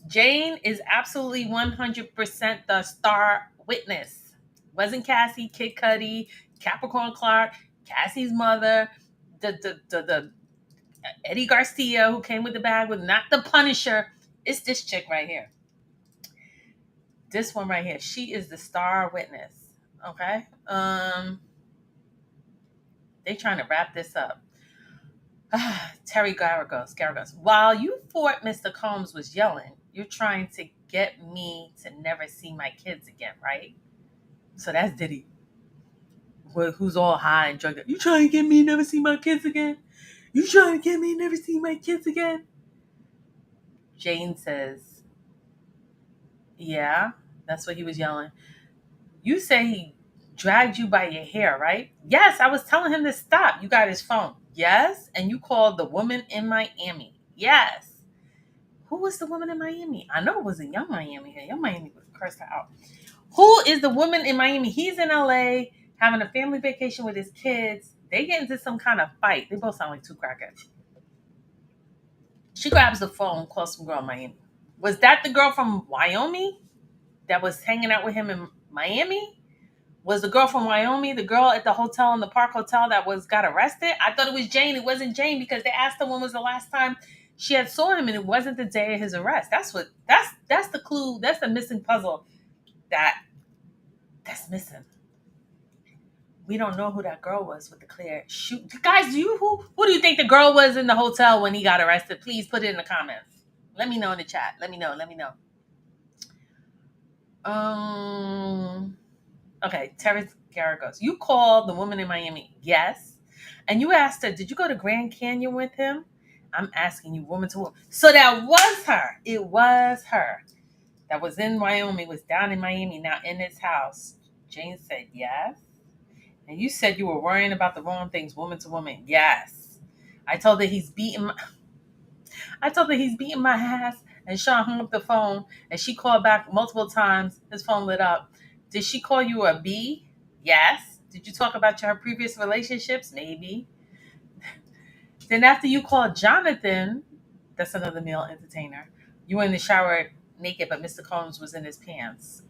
Jane is absolutely 100% the star witness. Wasn't Cassie, Kid Cudi, Capricorn Clark, Cassie's mother, the Eddie Garcia who came with the bag with not the Punisher. It's this chick right here. This one right here. She is the star witness. Okay. They trying to wrap this up. Terry Garagos. While you thought Mr. Combs was yelling, you're trying to get me to never see my kids again, right? So that's Diddy, who's all high and drugged up. You trying to get me to never see my kids again? You trying to get me to never see my kids again? Jane says, yeah, that's what he was yelling. You say he dragged you by your hair, right? Yes, I was telling him to stop. You got his phone. Yes. And you called the woman in Miami. Yes. Who was the woman in Miami? I know it wasn't Young Miami here. Young Miami was cursed her out. Who is the woman in Miami? He's in LA having a family vacation with his kids. They get into some kind of fight. They both sound like two crackheads. She grabs the phone, calls some girl in Miami. Was that the girl from Wyoming that was hanging out with him in Miami? Was the girl from Wyoming the girl at the hotel in the Park Hotel that got arrested? I thought it was Jane. It wasn't Jane because they asked her when was the last time she had saw him, and it wasn't the day of his arrest. That's the clue. That's the missing puzzle that's missing. We don't know who that girl was with the clear shoot. Guys, who do you think the girl was in the hotel when he got arrested? Please put it in the comments. Let me know in the chat. Let me know. Okay, Terry Garagos. You called the woman in Miami. Yes. And you asked her, did you go to Grand Canyon with him? I'm asking you, woman to woman. So that was her. It was her. That was in Wyoming, was down in Miami, now in his house. Jane said, yes. And you said you were worrying about the wrong things, woman to woman. Yes. I told her he's beating my ass. And Sean hung up the phone, and she called back multiple times. His phone lit up. Did she call you a B? Yes. Did you talk about her previous relationships? Maybe. Then after you called Jonathan, that's another male entertainer, you were in the shower naked, but Mr. Combs was in his pants.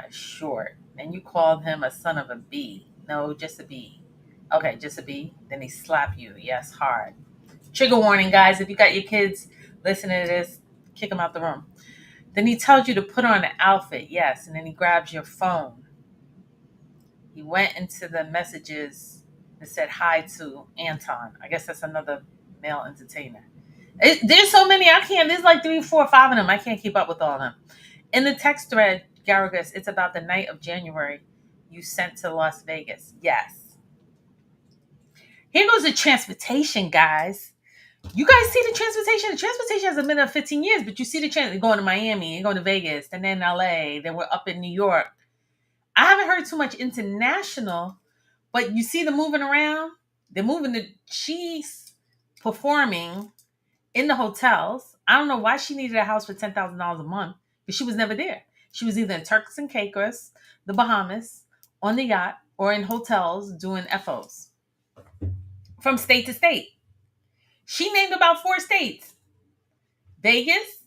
Short. And you called him a son of a B. No, just a B. Okay, just a B. Then he slapped you. Yes, hard. Trigger warning, guys. If you got your kids listening to this, kick them out the room. Then he tells you to put on an outfit. Yes. And then he grabs your phone. He went into the messages and said hi to Anton. I guess that's another male entertainer. There's so many. I can't. There's like 3, 4, 5 of them. I can't keep up with all of them. In the text thread, Garagos, it's about the night of January you sent to Las Vegas. Yes. Here goes the transportation, guys. You guys see the transportation? The transportation hasn't been up 15 years, but you see the transportation. They're going to Miami, they're going to Vegas, and then LA, then we're up in New York. I haven't heard too much international, but you see them moving around. They're moving she's performing in the hotels. I don't know why she needed a house for $10,000 a month, but she was never there. She was either in Turks and Caicos, the Bahamas, on the yacht, or in hotels doing FOs from state to state. She named about 4 states. Vegas.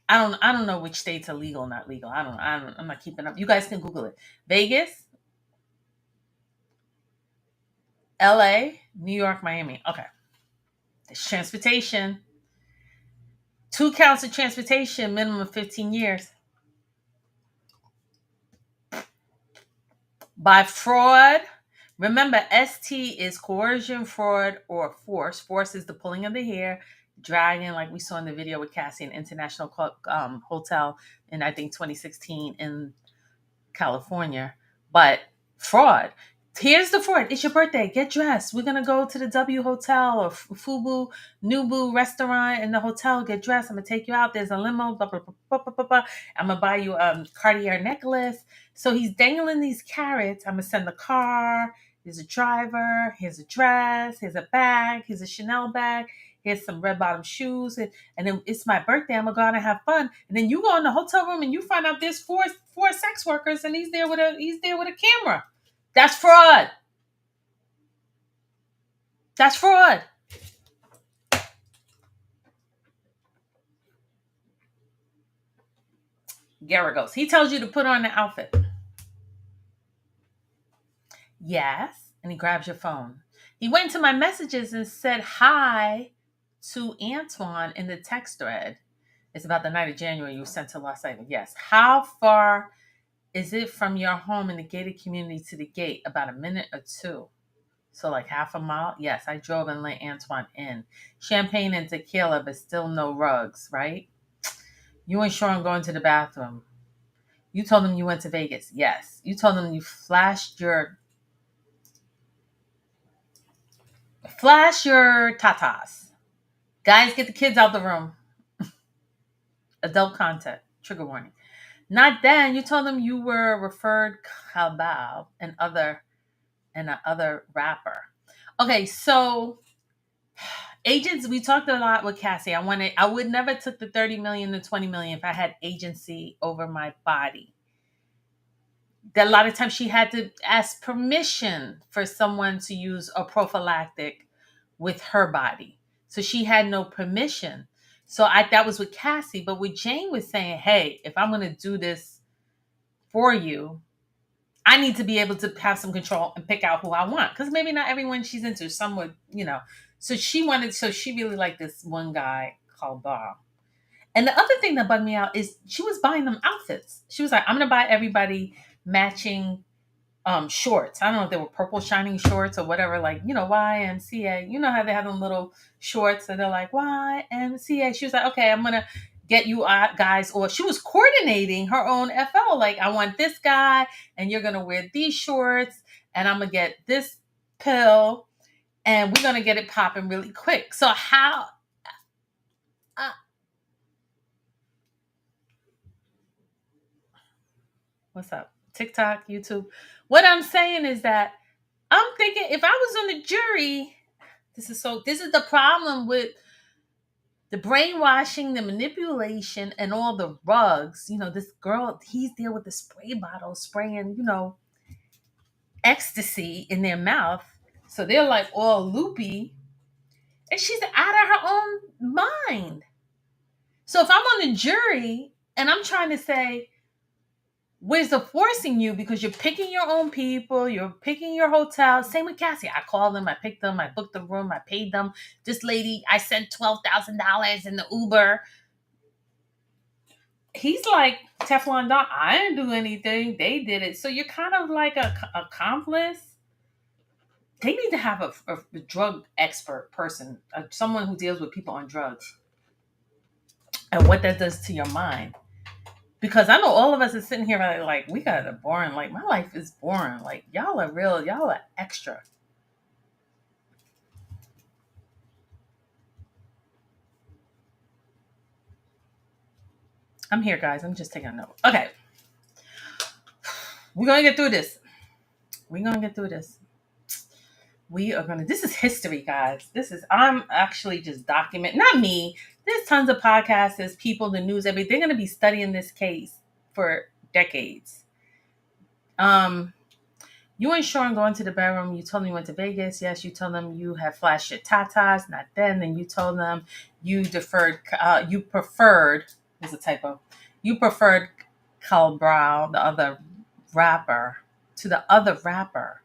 I don't know which states are legal, not legal. I'm not keeping up. You guys can Google it. Vegas, LA, New York, Miami. Okay. There's transportation. 2 counts of transportation, minimum of 15 years. By fraud, Remember, ST is coercion, fraud, or force. Force is the pulling of the hair, dragging, like we saw in the video with Cassie, an international hotel in, I think, 2016 in California. But fraud. Here's the fraud. It's your birthday. Get dressed. We're going to go to the W Hotel or Fubu, Nubu restaurant in the hotel. Get dressed. I'm going to take you out. There's a limo. Blah, blah, blah, blah, blah, blah, blah. I'm going to buy you a Cartier necklace. So he's dangling these carrots. I'm going to send the car. Here's a driver. Here's a dress. Here's a bag. Here's a Chanel bag. Here's some red bottom shoes. And then it's my birthday. I'm going to go out and have fun. And then you go in the hotel room and you find out there's four sex workers and he's there with a camera. That's fraud. That's fraud. Garagos. He tells you to put on the outfit. Yes. And he grabs your phone. He went to my messages and said hi to Antoine in the text thread. It's about the night of January you sent to Los Angeles. Yes. How far is it from your home in the gated community to the gate? About a minute or two. So like half a mile? Yes, I drove and let Antoine in. Champagne and tequila, but still no rugs, right? You and Sean going to the bathroom. You told him you went to Vegas. Yes. You told him you flashed your tatas. Guys, get the kids out the room. Adult content. Trigger warning. Not then. You told them you were referred Kabal and other rapper. Okay, so agents, we talked a lot with Cassie. I would never took the 30 million to 20 million if I had agency over my body. That a lot of times she had to ask permission for someone to use a prophylactic with her body. So she had no permission. So that was with Cassie, but with Jane was saying, hey, if I'm going to do this for you, I need to be able to have some control and pick out who I want. Because maybe not everyone she's into. Some would, So she really liked this one guy called Bob. And the other thing that bugged me out is she was buying them outfits. She was like, I'm going to buy everybody matching shorts. I don't know if they were purple shining shorts or whatever, like, YMCA. You know how they have them little shorts and they're like, YMCA. She was like, okay, I'm going to get you guys, or she was coordinating her own FL. Like, I want this guy and you're going to wear these shorts and I'm going to get this pill and we're going to get it popping really quick. So how... what's up? TikTok, YouTube. What I'm saying is that I'm thinking if I was on the jury, this is the problem with the brainwashing, the manipulation, and all the rugs. This girl, he's there with the spray bottle spraying, ecstasy in their mouth. So they're like all loopy. And she's out of her own mind. So if I'm on the jury and I'm trying to say, where's the forcing you, because you're picking your own people, you're picking your hotel. Same with Cassie. I called them, I picked them, I booked the room, I paid them. This lady, I sent $12,000 in the Uber. He's like, Teflon Don, I didn't do anything. They did it. So you're kind of like a accomplice. They need to have a drug expert person, someone who deals with people on drugs and what that does to your mind. Because I know all of us are sitting here like we got it boring. Like, my life is boring. Like, y'all are real. Y'all are extra. I'm here, guys. I'm just taking a note. Okay. We're going to get through this. This is history, guys. I'm actually just documenting, not me. There's tons of podcasts, there's people, the news, everything. They're going to be studying this case for decades. You and Sean going to the bedroom. You told them you went to Vegas. Yes, you told them you had flashed your tatas. Not then. Then you told them you preferred, there's a typo. You preferred Calbrow, the other rapper, to the other rapper.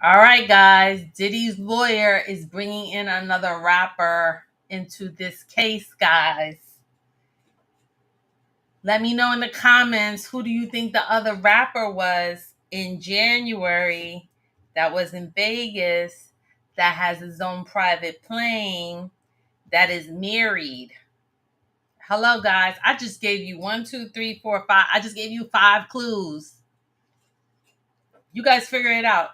All right, guys. Diddy's lawyer is bringing in another rapper into this case, guys. Let me know in the comments, who do you think the other rapper was in January that was in Vegas that has his own private plane that is married. Hello, guys. I just gave you 1, 2, 3, 4, 5. I just gave you 5 clues. You guys figure it out.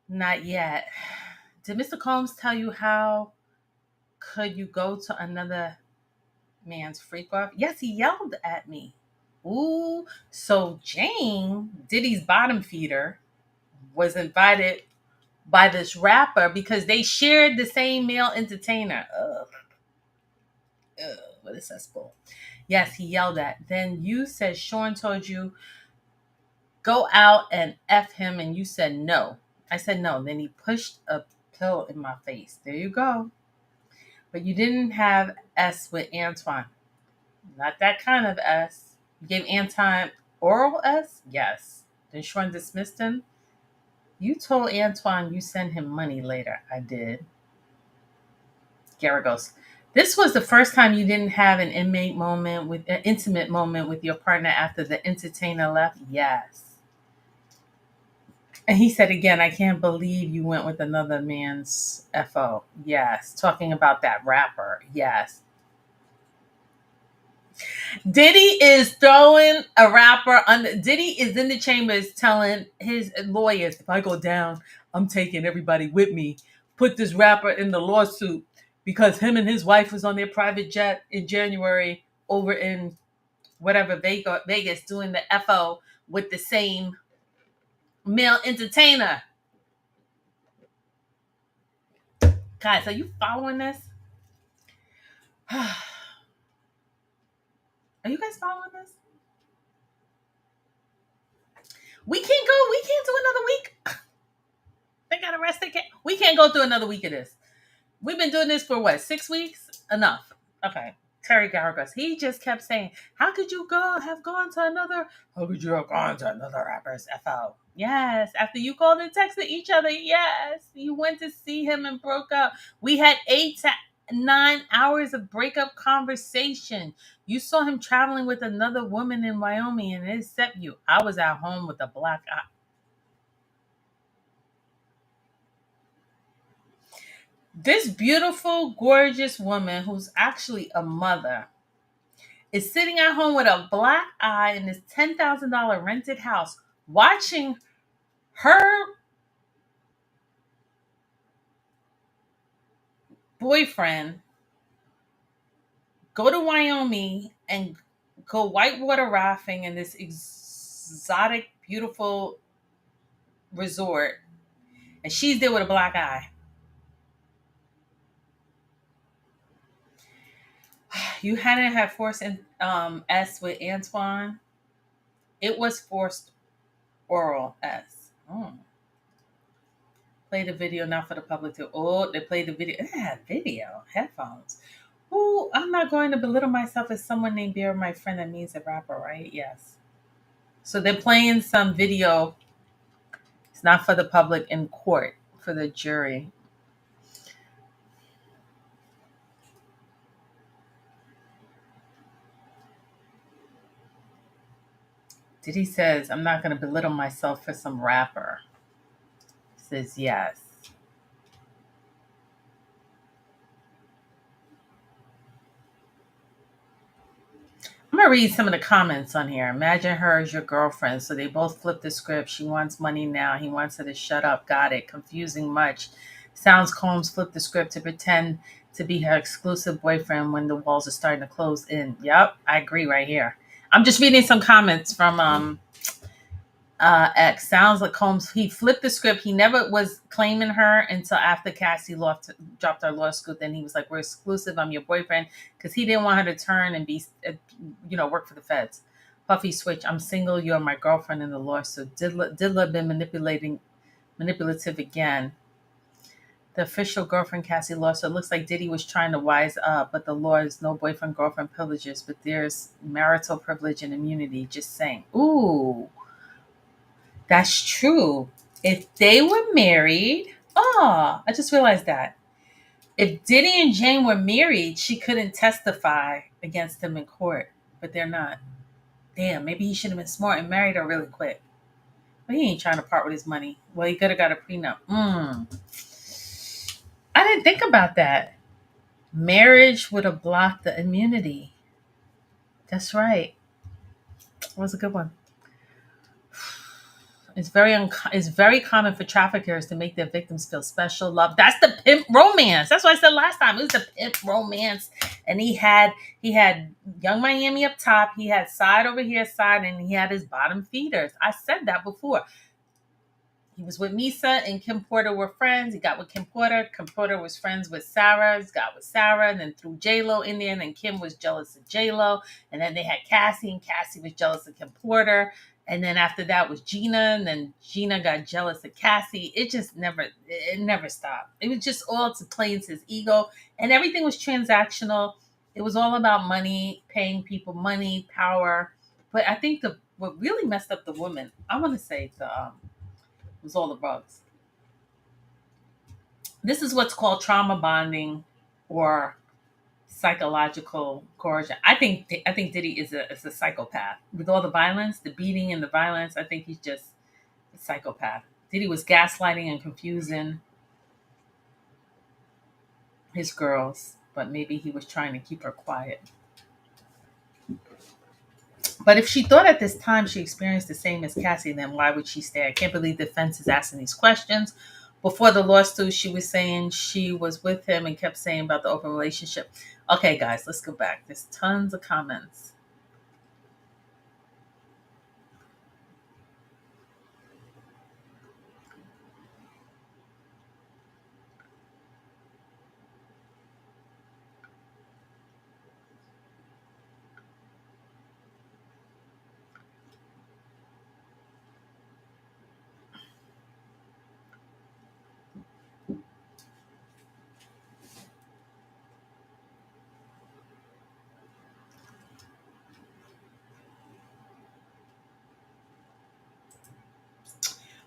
Not yet. Did Mr. Combs tell you how could you go to another man's freak off? Yes, he yelled at me. Ooh. So Jane, Diddy's bottom feeder, was invited by this rapper because they shared the same male entertainer. Ugh. What a cesspool. Yes, he yelled at. Then you said Sean told you go out and F him, and you said no. I said no. Then he pushed a pill in my face. There you go. But you didn't have S with Antoine. Not that kind of S. You gave Antoine oral S? Yes. Then Sean dismissed him. You told Antoine you send him money later. I did. Garrett goes, this was the first time you didn't have an intimate moment with your partner after the entertainer left? Yes. And he said again, I can't believe you went with another man's FO. Yes. Talking about that rapper. Yes. Diddy is throwing a rapper under. Diddy is in the chambers telling his lawyers, if I go down, I'm taking everybody with me. Put this rapper in the lawsuit because him and his wife was on their private jet in January over in whatever Vegas doing the FO with the same male entertainer. Guys, are you following this? Are you guys following this? We can't do another week. They got arrested. We can't go through another week of this. We've been doing this for what, 6 weeks? Enough. Okay. Terry Garagos. He just kept saying, how could you have gone to another rapper's FO? Yes. After you called and texted each other, yes. You went to see him and broke up. We had 8 to 9 hours of breakup conversation. You saw him traveling with another woman in Wyoming and it set you. I was at home with a black eye. This beautiful, gorgeous woman who's actually a mother is sitting at home with a black eye in this $10,000 rented house watching her boyfriend go to Wyoming and go whitewater rafting in this exotic, beautiful resort. And she's there with a black eye. You hadn't had forced S with Antoine. It was forced oral S. Play the video not for the public to. Oh, they played the video. It had video headphones. Oh, I'm not going to belittle myself as someone named Bear, my friend. That means a rapper, right? Yes. So they're playing some video. It's not for the public in court, for the jury. Diddy says, I'm not going to belittle myself for some rapper. Says yes. I'm going to read some of the comments on here. Imagine her as your girlfriend. So they both flip the script. She wants money now. He wants her to shut up. Got it. Confusing much. Sounds Combs flipped the script to pretend to be her exclusive boyfriend when the walls are starting to close in. Yep, I agree right here. I'm just reading some comments from X. Sounds like Combs, he flipped the script. He never was claiming her until after Cassie dropped her lawsuit. Then he was like, we're exclusive. I'm your boyfriend. Because he didn't want her to turn and be, work for the feds. Puffy switch. I'm single. You're my girlfriend in the lawsuit. Diddler been manipulative again. The official girlfriend Cassie lawsuit. Looks like Diddy was trying to wise up, but the law is no boyfriend-girlfriend privileges, but there's marital privilege and immunity. Just saying. Ooh. That's true. If they were married, I just realized that. If Diddy and Jane were married, she couldn't testify against them in court, but they're not. Damn, maybe he should have been smart and married her really quick. But he ain't trying to part with his money. Well, he could have got a prenup. I didn't think about that. Marriage would have blocked the immunity. That's right. That was a good one. It's very common for traffickers to make their victims feel special, loved. That's the pimp romance. That's what I said last time. It was the pimp romance, and he had Young Miami up top. He had side over here side, and he had his bottom feeders. I said that before. He was with Misa and Kim Porter were friends. He got with Kim Porter. Kim Porter was friends with Sarah. He got with Sarah, and then threw J-Lo in there. And then Kim was jealous of J-Lo. And then they had Cassie, and Cassie was jealous of Kim Porter. And then after that was Gina, and then Gina got jealous of Cassie. It never stopped. It was just all to play into his ego. And everything was transactional. It was all about money, paying people money, power. But I think what really messed up the woman, I want to say was all the rugs. This is what's called trauma bonding or psychological coercion. I think Diddy is a psychopath with all the violence, the beating and the violence. I think he's just a psychopath. Diddy was gaslighting and confusing his girls, but maybe he was trying to keep her quiet. But if she thought at this time she experienced the same as Cassie, then why would she stay? I can't believe the defense is asking these questions. Before the lawsuit, she was saying she was with him and kept saying about the open relationship. Okay, guys, let's go back. There's tons of comments.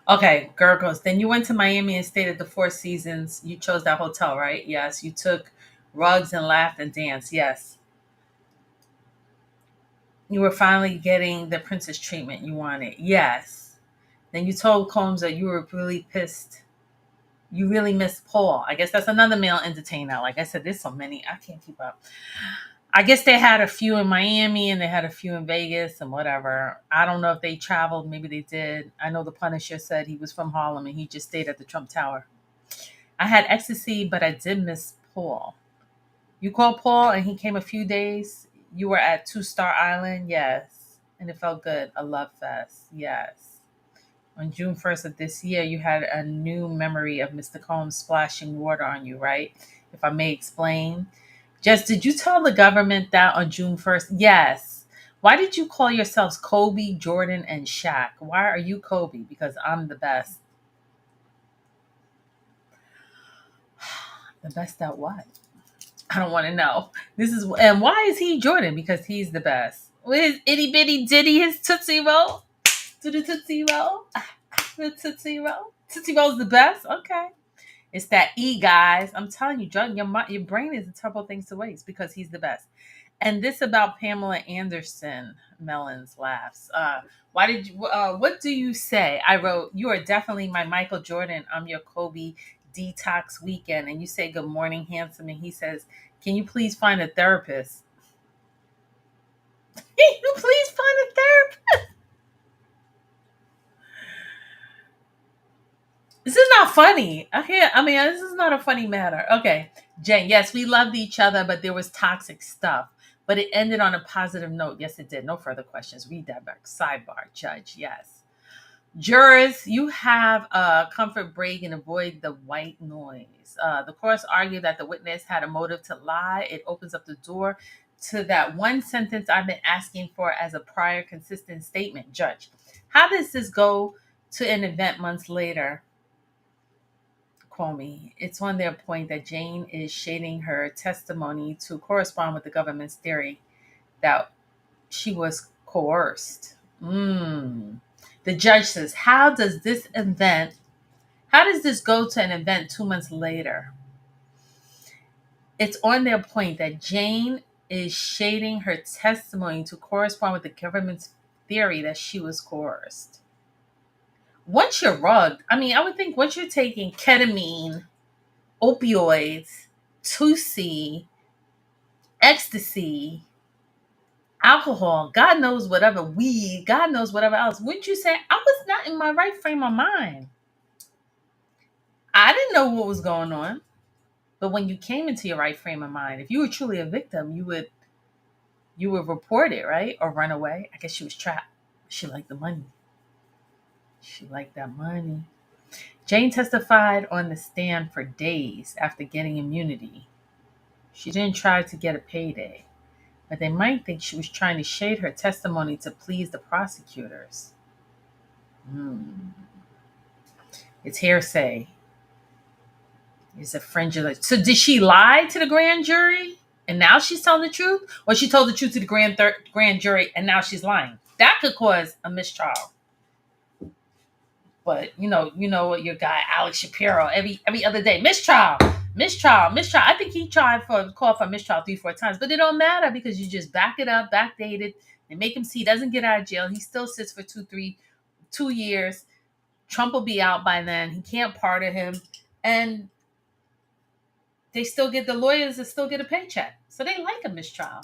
Okay, girl goes. Then you went to Miami and stayed at the Four Seasons. You chose that hotel, right? Yes. You took rugs and laughed and danced. Yes. You were finally getting the princess treatment you wanted. Yes. Then you told Combs that you were really pissed. You really missed Paul. I guess that's another male entertainer. Like I said, there's so many. I can't keep up. I guess they had a few in Miami and they had a few in Vegas and whatever. I don't know if they traveled. Maybe they did. I know the Punisher said he was from Harlem and he just stayed at the Trump Tower. I had ecstasy, but I did miss Paul. You called Paul and he came a few days. You were at 2-Star Island. Yes. And it felt good. A love fest. Yes. On June 1st of this year, you had a new memory of Mr. Combs splashing water on you, right? If I may explain. Jess, did you tell the government that on June 1st? Yes. Why did you call yourselves Kobe, Jordan, and Shaq? Why are you Kobe? Because I'm the best. The best at what? I don't want to know. And why is he Jordan? Because he's the best. With his itty bitty ditty, his Tootsie Roll. Do the Tootsie Roll. The Tootsie Roll. Tootsie Roll's the best? Okay. It's that E, guys. I'm telling you, Jordan, your brain is a terrible thing to waste because he's the best. And this about Pamela Anderson, Melons laughs. What do you say? I wrote, you are definitely my Michael Jordan. I'm your Kobe detox weekend. And you say, good morning, handsome. And he says, can you please find a therapist? Can you please find a therapist? This is not funny. This is not a funny matter. Okay. Jen, yes, we loved each other, but there was toxic stuff. But it ended on a positive note. Yes, it did. No further questions. Read that back. Sidebar, judge. Yes. Jurors, you have a comfort break and avoid the white noise. The courts argued that the witness had a motive to lie. It opens up the door to that one sentence I've been asking for as a prior consistent statement. Judge, how does this go to an event months later? Comey. It's on their point that Jane is shading her testimony to correspond with the government's theory that she was coerced. The judge says, how does this go to an event 2 months later? It's on their point that Jane is shading her testimony to correspond with the government's theory that she was coerced. Once you're rugged, I mean, I would think once you're taking ketamine, opioids, 2C, ecstasy, alcohol, God knows whatever, weed, God knows whatever else, wouldn't you say, I was not in my right frame of mind? I didn't know what was going on. But when you came into your right frame of mind, if you were truly a victim, you would report it, right? Or run away. I guess she was trapped. She liked the money. She liked that money. Jane testified on the stand for days after getting immunity. She didn't try to get a payday, but they might think she was trying to shade her testimony to please the prosecutors. It's hearsay. It's a fringe. So did she lie to the grand jury and now she's telling the truth? Or she told the truth to the grand jury and now she's lying? That could cause a mistrial. But what your guy Alex Shapiro every other day, mistrial. I think he tried for call for mistrial 3-4 times, but it don't matter because you just back it up, backdate it, and make him see he doesn't get out of jail. He still sits for 2 years. Trump will be out by then. He can't pardon him, and the lawyers still get a paycheck, so they like a mistrial.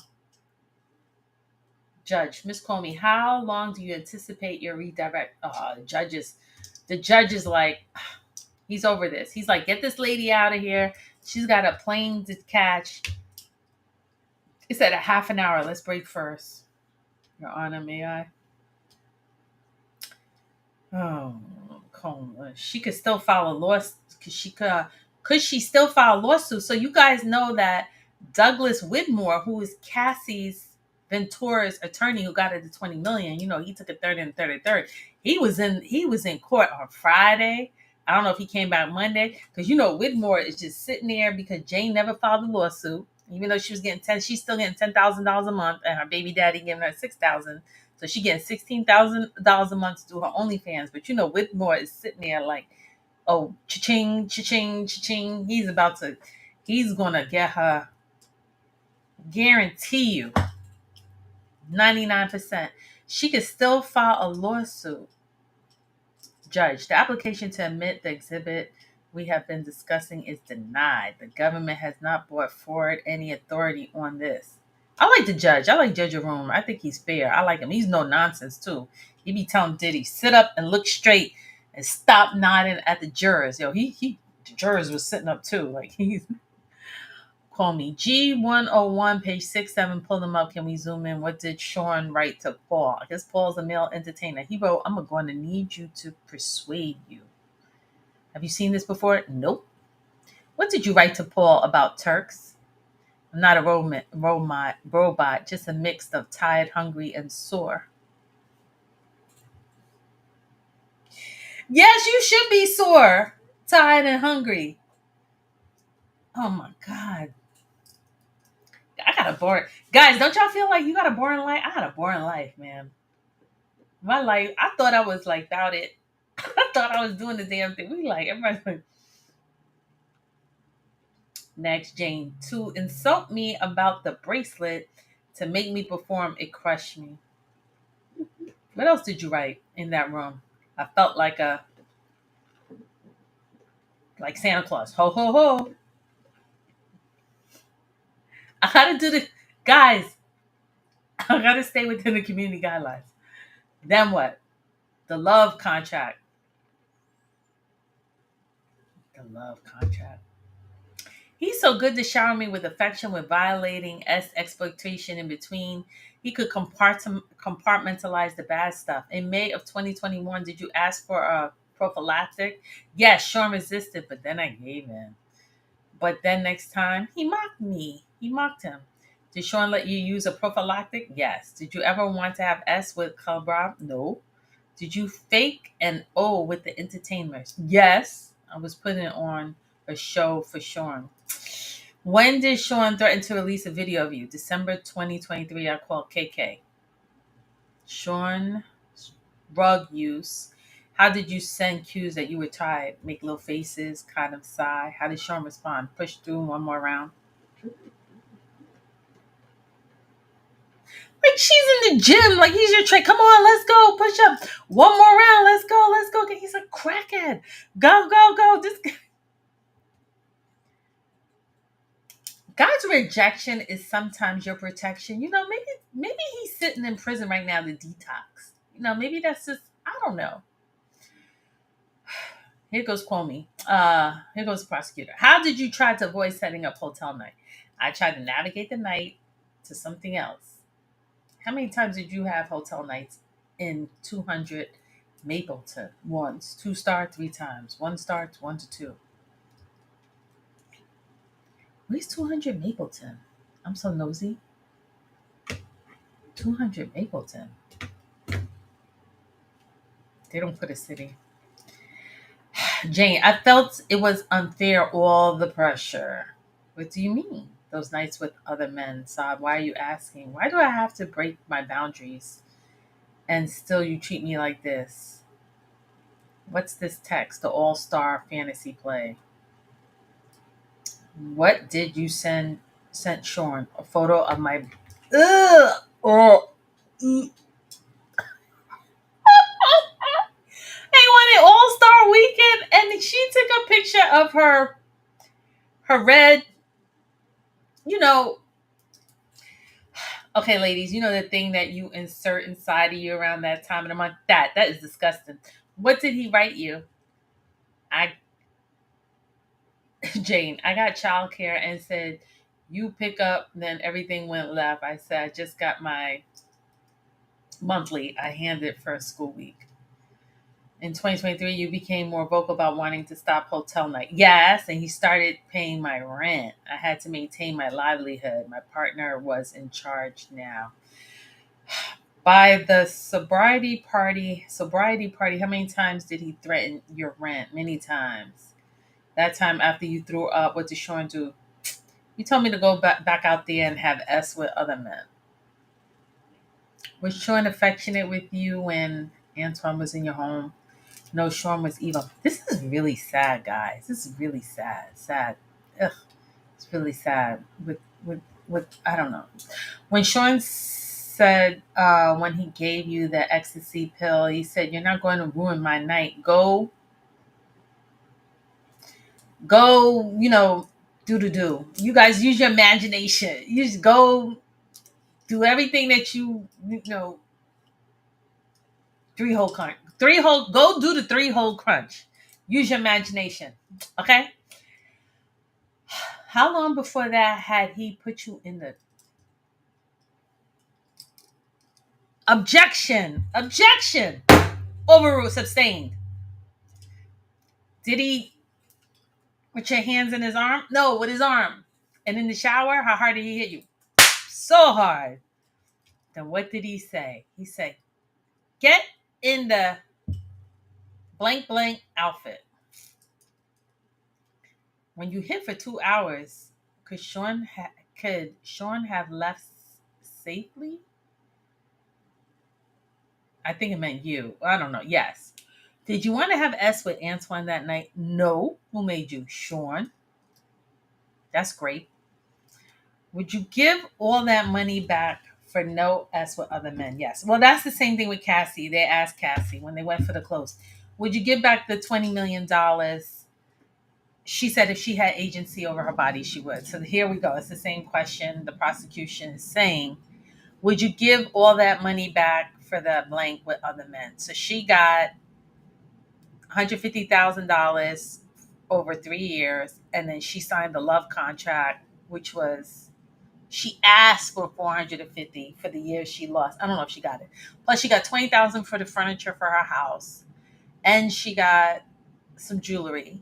Judge Miss Comey, how long do you anticipate your redirect? The judge is like, he's over this. He's like, get this lady out of here. She's got a plane to catch. He said a half an hour. Let's break first. Your Honor, may I? Oh, she could still file a lawsuit. Could she still file a lawsuit? So you guys know that Douglas Whitmore, who is Cassie's Ventura's attorney, who got her the $20 million, he took a third and a third. He was in court on Friday. I don't know if he came back Monday because Whitmore is just sitting there because Jane never filed a lawsuit, even though she was getting she's still getting $10,000 a month, and her baby daddy giving her $6,000. So she getting $16,000 a month to do her OnlyFans. But Whitmore is sitting there like, oh, cha-ching, cha-ching, cha-ching. He's gonna get her, guarantee you, 99%. She could still file a lawsuit. Judge, the application to admit the exhibit we have been discussing is denied. The government has not brought forward any authority on this. I like the judge. I like Judge Jerome. I think he's fair. I like him. He's no nonsense too. He be telling Diddy, sit up and look straight and stop nodding at the jurors. The jurors was sitting up too. Like he's call me G101 page 67. Pull them up. Can we zoom in? What did Sean write to Paul? I guess Paul's a male entertainer. He wrote, I'm going to need you to persuade you. Have you seen this before? Nope. What did you write to Paul about Turks? I'm not a robot, just a mix of tired, hungry, and sore. Yes, you should be sore, tired, and hungry. Oh my God. I got a boring... Guys, don't y'all feel like you got a boring life? I had a boring life, man. My life, I thought I was like about it. I thought I was doing the damn thing. Everybody's like... Next, Jane. To insult me about the bracelet, to make me perform, it crushed me. What else did you write in that room? I felt like Santa Claus. Ho, ho, ho. I gotta do the... Guys, I gotta stay within the community guidelines. Then what? The love contract. The love contract. He's so good to shower me with affection, with violating exploitation in between. He could compartmentalize the bad stuff. In May of 2021, did you ask for a prophylactic? Yes, Sean resisted, but then I gave in. But then next time, he mocked me. He mocked him. Did Sean let you use a prophylactic? Yes. Did you ever want to have S with Calbra? No. Did you fake an O with the entertainers? Yes. I was putting on a show for Sean. When did Sean threaten to release a video of you? December 2023. I called KK. Sean, drug use. How did you send cues that you were tired? Make little faces, kind of sigh. How did Sean respond? Push through one more round. like she's in the gym. Like he's your train. Come on, let's go. Push up. One more round. Let's go. Let's go. He's a crackhead. Go, go, go. This God's rejection is sometimes your protection. Maybe he's sitting in prison right now to detox. Maybe that's just, I don't know. Here goes Kwame. Here goes the prosecutor. How did you try to avoid setting up hotel night? I tried to navigate the night to something else. How many times did you have hotel nights in 200 Mapleton? Once. 2-star, 3 times. 1-star, 1 to 2. Where's 200 Mapleton? I'm so nosy. 200 Mapleton. They don't put a city. Jane, I felt it was unfair, all the pressure. What do you mean? Those nights with other men, Saab. Why are you asking? Why do I have to break my boundaries and still you treat me like this? What's this text? The all-star fantasy play. What did you sent Sean? A photo of my They won an all-star weekend and she took a picture of her red, okay, ladies, the thing that you insert inside of you around that time of the month? That is disgusting. What did he write you? Jane, I got childcare and said, you pick up, then everything went left. I said, I just got my monthly. I handed for a school week. In 2023, you became more vocal about wanting to stop hotel night. Yes, and he started paying my rent. I had to maintain my livelihood. My partner was in charge now. By the sobriety party, how many times did he threaten your rent? Many times. That time after you threw up, what did Sean do? You told me to go back out there and have S with other men. Was Sean affectionate with you when Antoine was in your home? No, Sean was evil. This is really sad, guys. This is really sad. Sad. Ugh. It's really sad. With I don't know. When Sean said when he gave you the ecstasy pill, he said, "You're not going to ruin my night. Go, do. You guys use your imagination. You just go do everything that you know. 3-hole crunch. Go do the 3-hole crunch. Use your imagination. Okay? How long before that had he put you in the objection? Overruled, sustained. Did he with your hands in his arm? No, with his arm. And in the shower, how hard did he hit you? So hard. Then what did he say? He said, get in the blank blank outfit. When you hit for 2 hours, could Sean have left safely? I think it meant you. I don't know. Yes. Did you want to have S with Antoine that night? No. Who made you? Sean. That's great. Would you give all that money back for no S with other men? Yes. Well, that's the same thing with Cassie. They asked Cassie when they went for the close. Would you give back the $20 million? She said if she had agency over her body, she would. So here we go. It's the same question the prosecution is saying. Would you give all that money back for the blank with other men? So she got $150,000 over 3 years, and then she signed the love contract, which was she asked for $450 for the years she lost. I don't know if she got it. Plus, she got $20,000 for the furniture for her house, and she got some jewelry.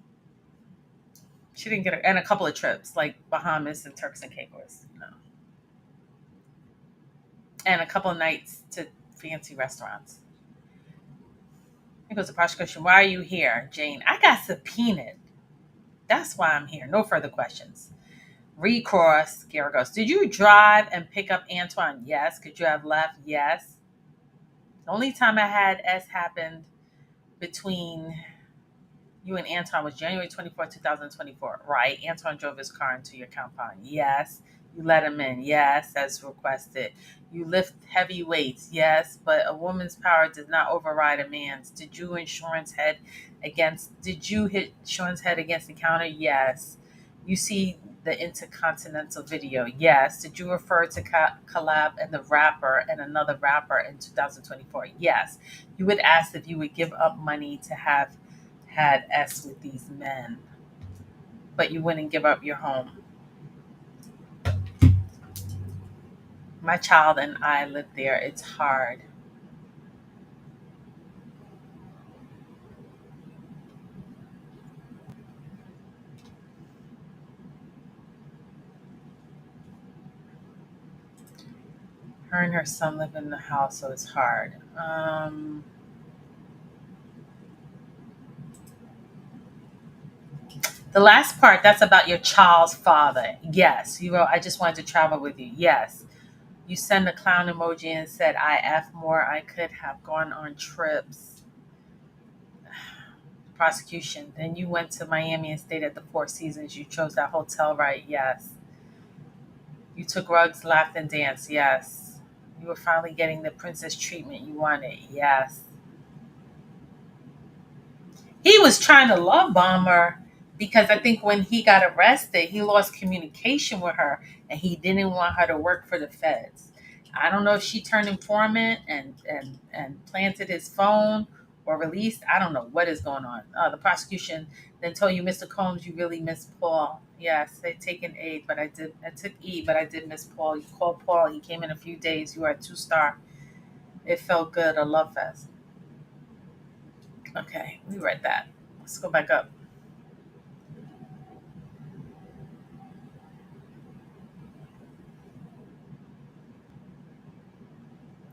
She didn't get her, and a couple of trips like Bahamas and Turks and Caicos, and a couple of nights to fancy restaurants. Here goes the prosecution. Why are you here, Jane? I got subpoenaed. That's why I'm here. No further questions. Recross. Gary goes, did you drive and pick up Antoine? Yes. Could you have left? Yes. The only time I had S happened between You and Anton was January 24, 2024. Right. Anton drove his car into your compound. Yes. You let him in. Yes, as requested. You lift heavy weights. Yes, but a woman's power does not override a man's. Did you hit Sean's head against the counter? Yes. You see the Intercontinental video. Yes. Did you refer to collab and the rapper and another rapper in 2024? Yes. You would ask if you would give up money to have had S with these men, but you wouldn't give up your home. My child and I live there. It's hard. Her and her son live in the house, so it's hard. The last part, that's about your child's father. Yes. You wrote, I just wanted to travel with you. Yes. You send a clown emoji and said, I F more. I could have gone on trips. Prosecution. Then you went to Miami and stayed at the Four Seasons. You chose that hotel, right? Yes. You took rugs, laughed, and danced. Yes. You were finally getting the princess treatment you wanted. Yes. He was trying to love bomb her because I think when he got arrested, he lost communication with her and he didn't want her to work for the feds. I don't know if she turned informant and planted his phone or released. I don't know what is going on. The prosecution then told you, Mr. Combs, you really miss Paul. Yes, they've taken aid, but I took E, but I did miss Paul. You called Paul. He came in a few days. You were a 2-star. It felt good. A love fest. Okay, we read that. Let's go back up.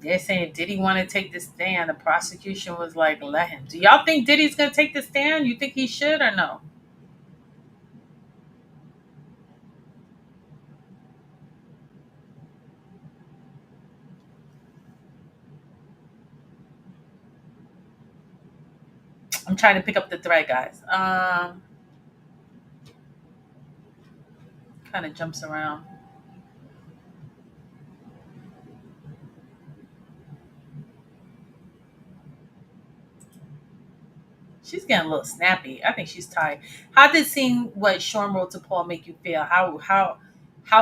They're saying Diddy want to take the stand. The prosecution was like, let him. Do y'all think Diddy's going to take the stand? You think he should or no? I'm trying to pick up the thread, guys. Kind of jumps around. She's getting a little snappy. I think she's tired. How did seeing what Sean wrote to Paul make you feel? How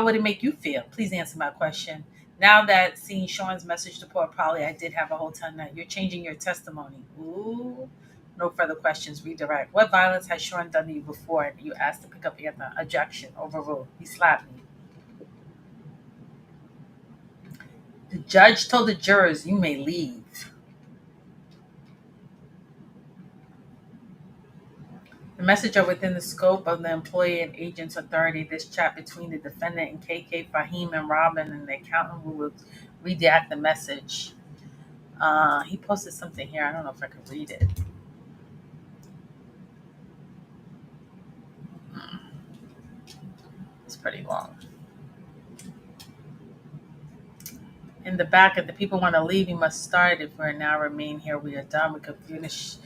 would it make you feel? Please answer my question. Now that seeing Sean's message to Paul, probably I did have a whole ton that you're changing your testimony. Ooh. No further questions. Redirect. What violence has Sean done to you before? You asked to pick up Anthony. Objection. Overruled. He slapped me. The judge told the jurors, you may leave. The message are within the scope of the employee and agent's authority. This chat between the defendant and KK, Fahim, and Robin, and the accountant who will redact the message. He posted something here. I don't know if I could read it. It's pretty long. In the back, if the people want to leave, you must start. If we're now remain here, we are done. We could finish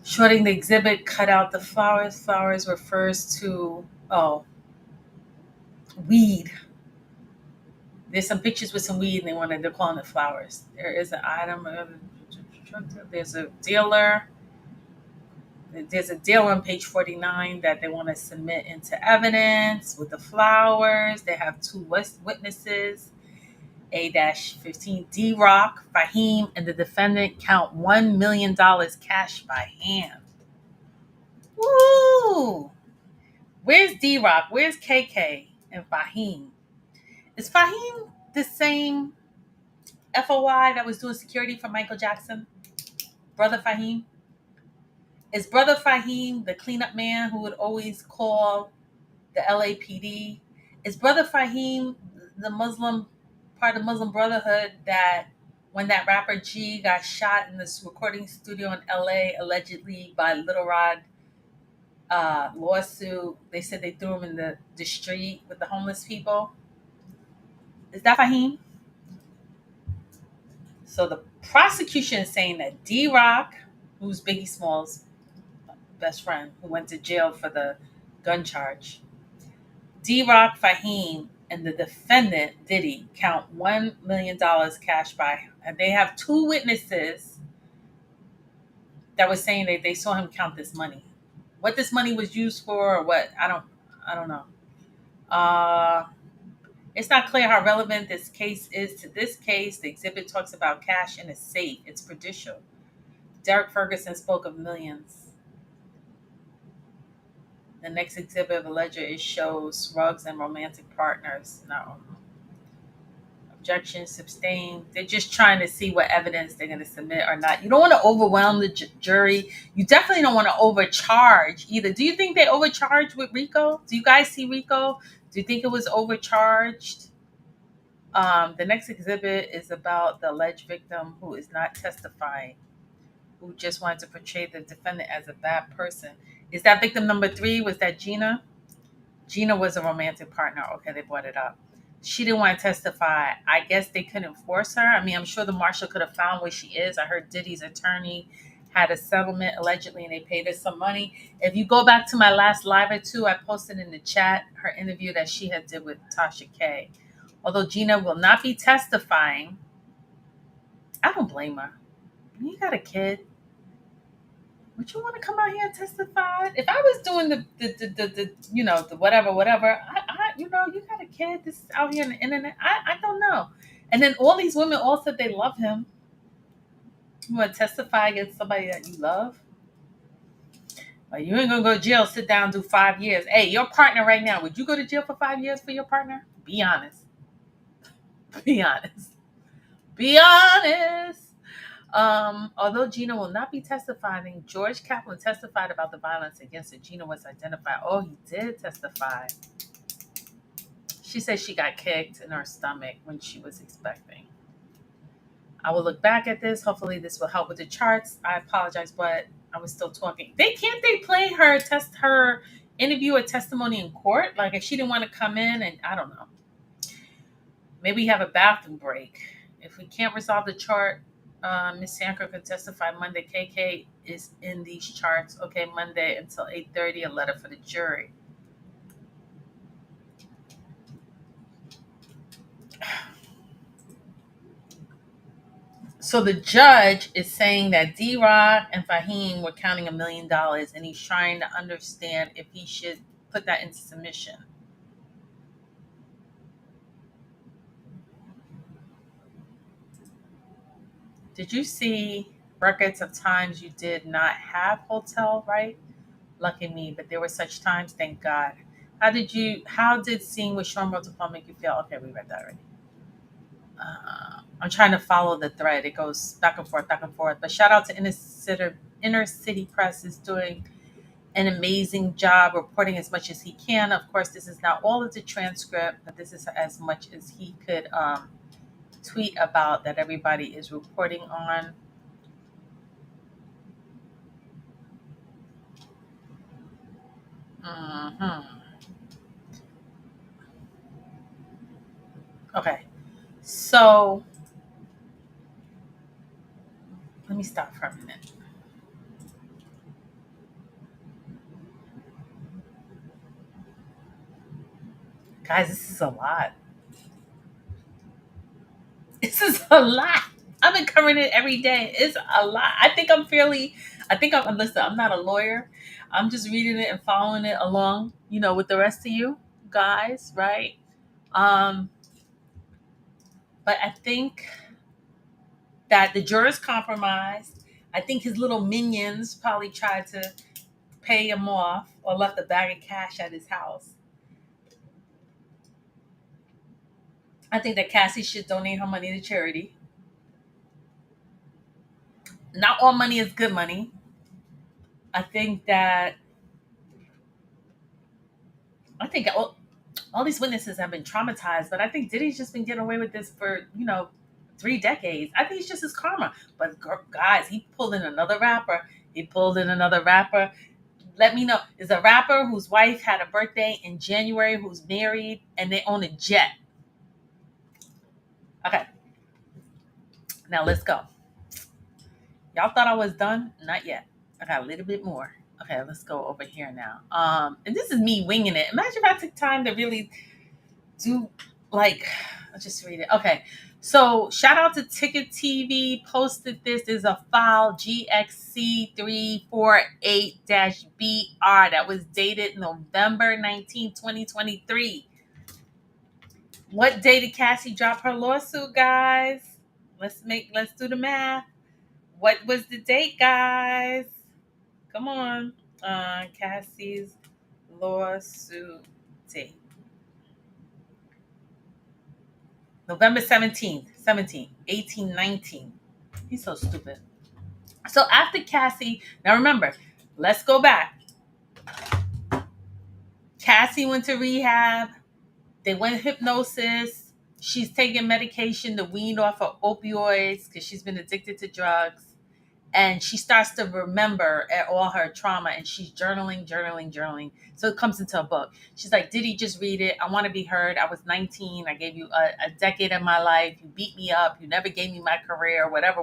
shorting the exhibit, cut out the flowers. Flowers refers to, weed. There's some pictures with some weed, and they're calling it flowers. There is an item. There's a dealer. There's a deal on page 49 that they want to submit into evidence with the flowers. They have 2 witnesses, A-15, D-Rock, Fahim, and the defendant count $1 million cash by hand. Woo! Where's D-Rock? Where's KK and Fahim? Is Fahim the same FOI that was doing security for Michael Jackson? Brother Fahim? Is Brother Fahim the cleanup man who would always call the LAPD? Is Brother Fahim the Muslim, part of Muslim Brotherhood, that when that rapper G got shot in this recording studio in LA, allegedly by Little Rod lawsuit, they said they threw him in the street with the homeless people? Is that Fahim? So the prosecution is saying that D-Rock, who's Biggie Smalls' best friend, who went to jail for the gun charge. D-Rock, Fahim, and the defendant, Diddy, count $1 million cash by. And they have two witnesses that was saying that they saw him count this money. What this money was used for or what, I don't know. Uh, it's not clear how relevant this case is to this case. The exhibit talks about cash in a safe. It's prejudicial. Derek Ferguson spoke of millions. The next exhibit of the ledger is shows rugs and romantic partners. No. Objections, abstain. They're just trying to see what evidence they're going to submit or not. You don't want to overwhelm the jury. You definitely don't want to overcharge either. Do you think they overcharged with Rico? Do you guys see Rico? Do you think it was overcharged? The next exhibit is about the alleged victim who is not testifying, who just wanted to portray the defendant as a bad person. Is that victim number 3? Was that Gina? Gina was a romantic partner. Okay, they brought it up. She didn't want to testify. I guess they couldn't force her. I mean, I'm sure the marshal could have found where she is. I heard Diddy's attorney had a settlement allegedly and they paid her some money. If you go back to my last live or two, I posted in the chat her interview that she had did with Tasha K. Although Gina will not be testifying, I don't blame her. You got a kid. Would you want to come out here and testify? If I was doing the whatever, you got a kid that's out here on the internet. I don't know. And then all these women all said they love him. You want to testify against somebody that you love? Like, you ain't gonna go to jail, sit down, do 5 years. Hey, your partner right now, would you go to jail for 5 years for your partner? Be honest. Be honest. Be honest. Although Gina will not be testifying, George Kaplan testified about the violence against her. Gina was identified. Oh, he did testify. She said she got kicked in her stomach when she was expecting. I will look back at this. Hopefully this will help with the charts. I apologize, but I was still talking. They play her interview or testimony in court? Like if she didn't want to come in and I don't know. Maybe have a bathroom break. If we can't resolve the chart, Ms. Sanker can testify Monday. KK is in these charts. Okay, Monday until 8:30, a letter for the jury. So the judge is saying that D-Rod and Fahim were counting $1 million and he's trying to understand if he should put that into submission. Did you see records of times you did not have hotel, right? Lucky me, but there were such times, thank God. How did seeing with Sean Multiple make you feel? Okay, we read that already. I'm trying to follow the thread. It goes back and forth. But shout out to Inner City Press is doing an amazing job reporting as much as he can. Of course, this is not all of the transcript, but this is as much as he could tweet about that everybody is reporting on. Okay, so let me stop for a minute. Guys, this is a lot. This is a lot. I've been covering it every day. It's a lot. Listen, I'm not a lawyer. I'm just reading it and following it along, with the rest of you guys, right? But I think that the jurors compromised. I think his little minions probably tried to pay him off or left a bag of cash at his house. I think that Cassie should donate her money to charity. Not all money is good money. I think all these witnesses have been traumatized, but I think Diddy's just been getting away with this for, 3 decades. I think it's just his karma. But guys, he pulled in another rapper. Let me know. There's a rapper whose wife had a birthday in January who's married and they own a jet. Okay. Now let's go. Y'all thought I was done? Not yet. I got a little bit more. Okay, let's go over here now. And this is me winging it. Imagine if I took time to really do, like, let's just read it. Okay. So shout out to Ticket TV, posted this. There's a file GXC348-BR that was dated November 19, 2023. What day did Cassie drop her lawsuit, guys? Let's do the math. What was the date, guys? Come on. Cassie's lawsuit date. November 17th, 1819. He's so stupid. So after Cassie, now remember, let's go back. Cassie went to rehab. They went hypnosis. She's taking medication to wean off her opioids because she's been addicted to drugs. And she starts to remember all her trauma, and she's journaling. So it comes into a book. She's like, Diddy, just read it. I want to be heard. I was 19. I gave you a decade of my life. You beat me up. You never gave me my career, whatever.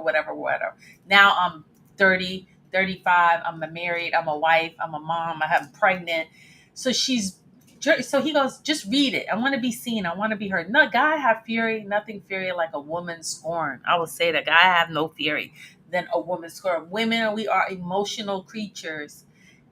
Now I'm 30, 35. I'm married. I'm a wife. I'm a mom. I'm pregnant. So so he goes, just read it. I want to be seen. I want to be heard. No, guy have fury, nothing fury like a woman scorn. I will say that guy have no fury than a woman scorn. Women, we are emotional creatures.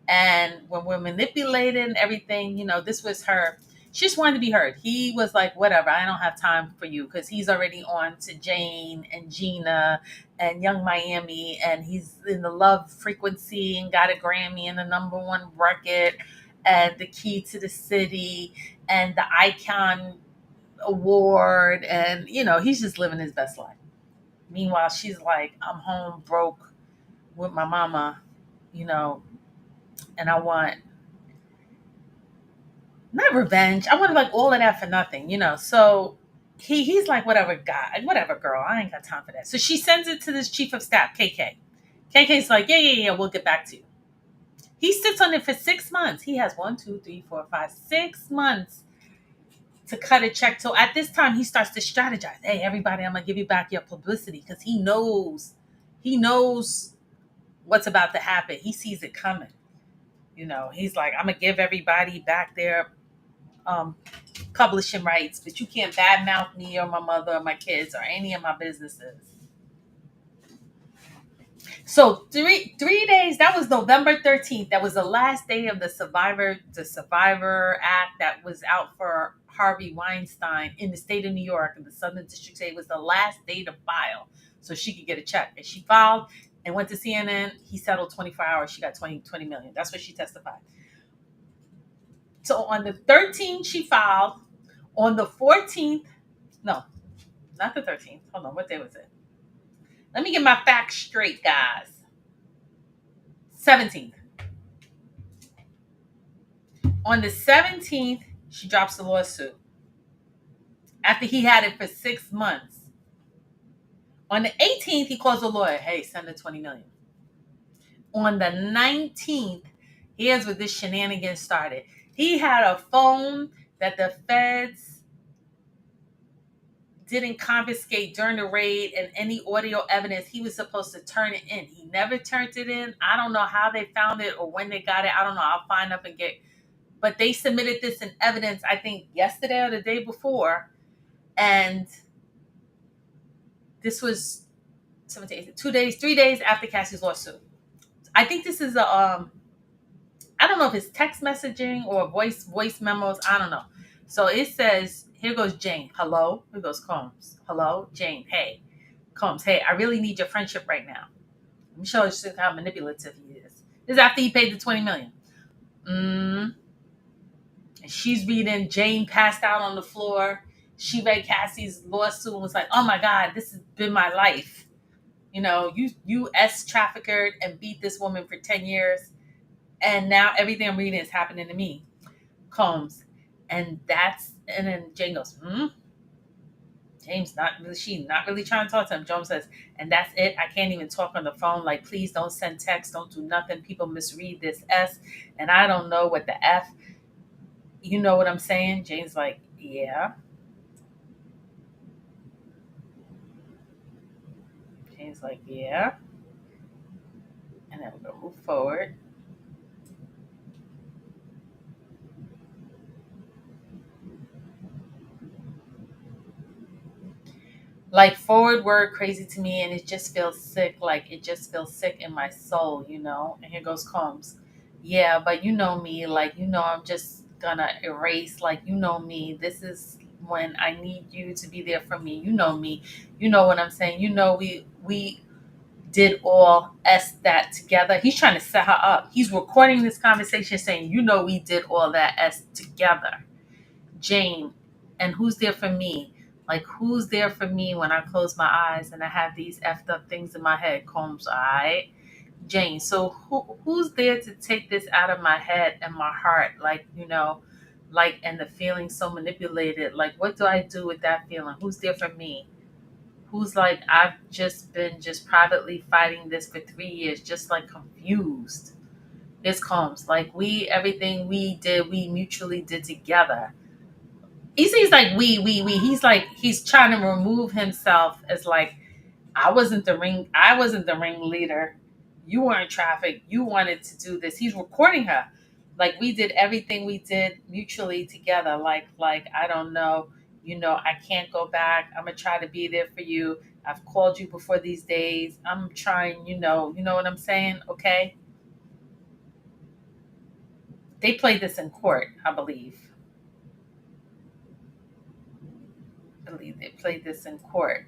And when we're manipulated and everything, this was her. She just wanted to be heard. He was like, whatever, I don't have time for you, because he's already on to Jane and Gina and Young Miami, and he's in the love frequency and got a Grammy and the #1 record and the Key to the City and the Icon Award. And, he's just living his best life. Meanwhile, she's like, I'm home broke with my mama, and I want not revenge. I want like all of that for nothing, So he's like, whatever, guy, whatever, girl. I ain't got time for that. So she sends it to this chief of staff, KK. KK's like, yeah, we'll get back to you. He sits on it for 6 months. He has 1, 2, 3, 4, 5, 6 months to cut a check. So at this time, he starts to strategize. Hey, everybody, I'm gonna give you back your publicity, because he knows what's about to happen. He sees it coming. He's like, I'm gonna give everybody back their publishing rights, but you can't badmouth me or my mother or my kids or any of my businesses. So three days, that was November 13th. That was the last day of the Survivor Act that was out for Harvey Weinstein in the state of New York, and the Southern District say it was the last day to file so she could get a check. And she filed and went to CNN. He settled 24 hours. She got 20 million. That's what she testified. So on the 13th, she filed. On the 14th, no, not the 13th. Hold on, what day was it? Let me get my facts straight, guys. 17th. On the 17th, she drops the lawsuit after he had it for 6 months. On the 18th, he calls the lawyer. Hey, send the 20 million. On the 19th, here's where this shenanigans started. He had a phone that the feds didn't confiscate during the raid, and any audio evidence, he was supposed to turn it in. He never turned it in. I don't know how they found it or when they got it. I don't know. I'll find up and get. But they submitted this in evidence, I think, yesterday or the day before. And this was 3 days after Cassie's lawsuit. I think this is I don't know if it's text messaging or voice memos. I don't know. So it says, here goes Jane. Hello. Here goes Combs. Hello, Jane. Hey. Combs. Hey, I really need your friendship right now. Let me show you how manipulative he is. This is after he paid the 20 million. And she's reading. Jane passed out on the floor. She read Cassie's lawsuit and was like, oh my God, this has been my life. You trafficked and beat this woman for 10 years. And now everything I'm reading is happening to me. Combs. And then Jane goes, James she's not really trying to talk to him. Jones says, and that's it. I can't even talk on the phone. Like, please don't send text. Don't do nothing. People misread this S. And I don't know what the F. You know what I'm saying? Jane's like, yeah. Jane's like, yeah. And then we're going to move forward. Like forward word crazy to me, and it just feels sick. Like it just feels sick in my soul, you know. And here goes Combs. Yeah, but you know me, like you know, I'm just gonna erase. Like you know me. This is when I need you to be there for me. You know me. You know what I'm saying. You know we did all S that together. He's trying to set her up. He's recording this conversation, saying, you know, we did all that S together. Jane, and who's there for me? Like, who's there for me when I close my eyes and I have these effed up things in my head? Combs, all right? Jane, so who's there to take this out of my head and my heart? Like, you know, like, and the feeling so manipulated. Like, what do I do with that feeling? Who's there for me? Who's like, I've just been just privately fighting this for 3 years, just like confused. This Combs, like, everything we did, we mutually did together. He seems like we. He's like he's trying to remove himself as like I wasn't the ringleader. You weren't traffic. You wanted to do this. He's recording her. Like we did everything we did mutually together. Like I don't know. You know, I can't go back. I'm gonna try to be there for you. I've called you before these days. I'm trying, you know what I'm saying? Okay. They played this in court, I believe. I believe they played this in court.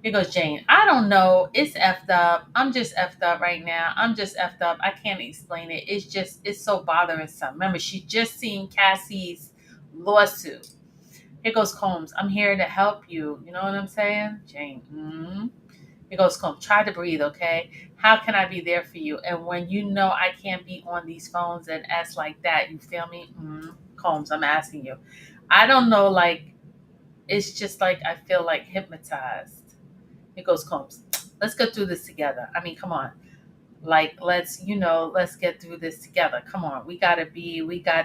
Here goes Jane. I don't know. It's effed up. I'm just effed up right now. I'm just effed up. I can't explain it. It's so bothersome. Remember, she just seen Cassie's lawsuit. Here goes Combs. I'm here to help you. You know what I'm saying? Jane. Here goes Combs. Try to breathe, okay? How can I be there for you? And when you know I can't be on these phones and ask like that, you feel me? Combs, I'm asking you. I don't know, like, it's just like I feel like hypnotized. It goes Combs. Let's get through this together. I mean, come on. Like, let's get through this together. Come on. We got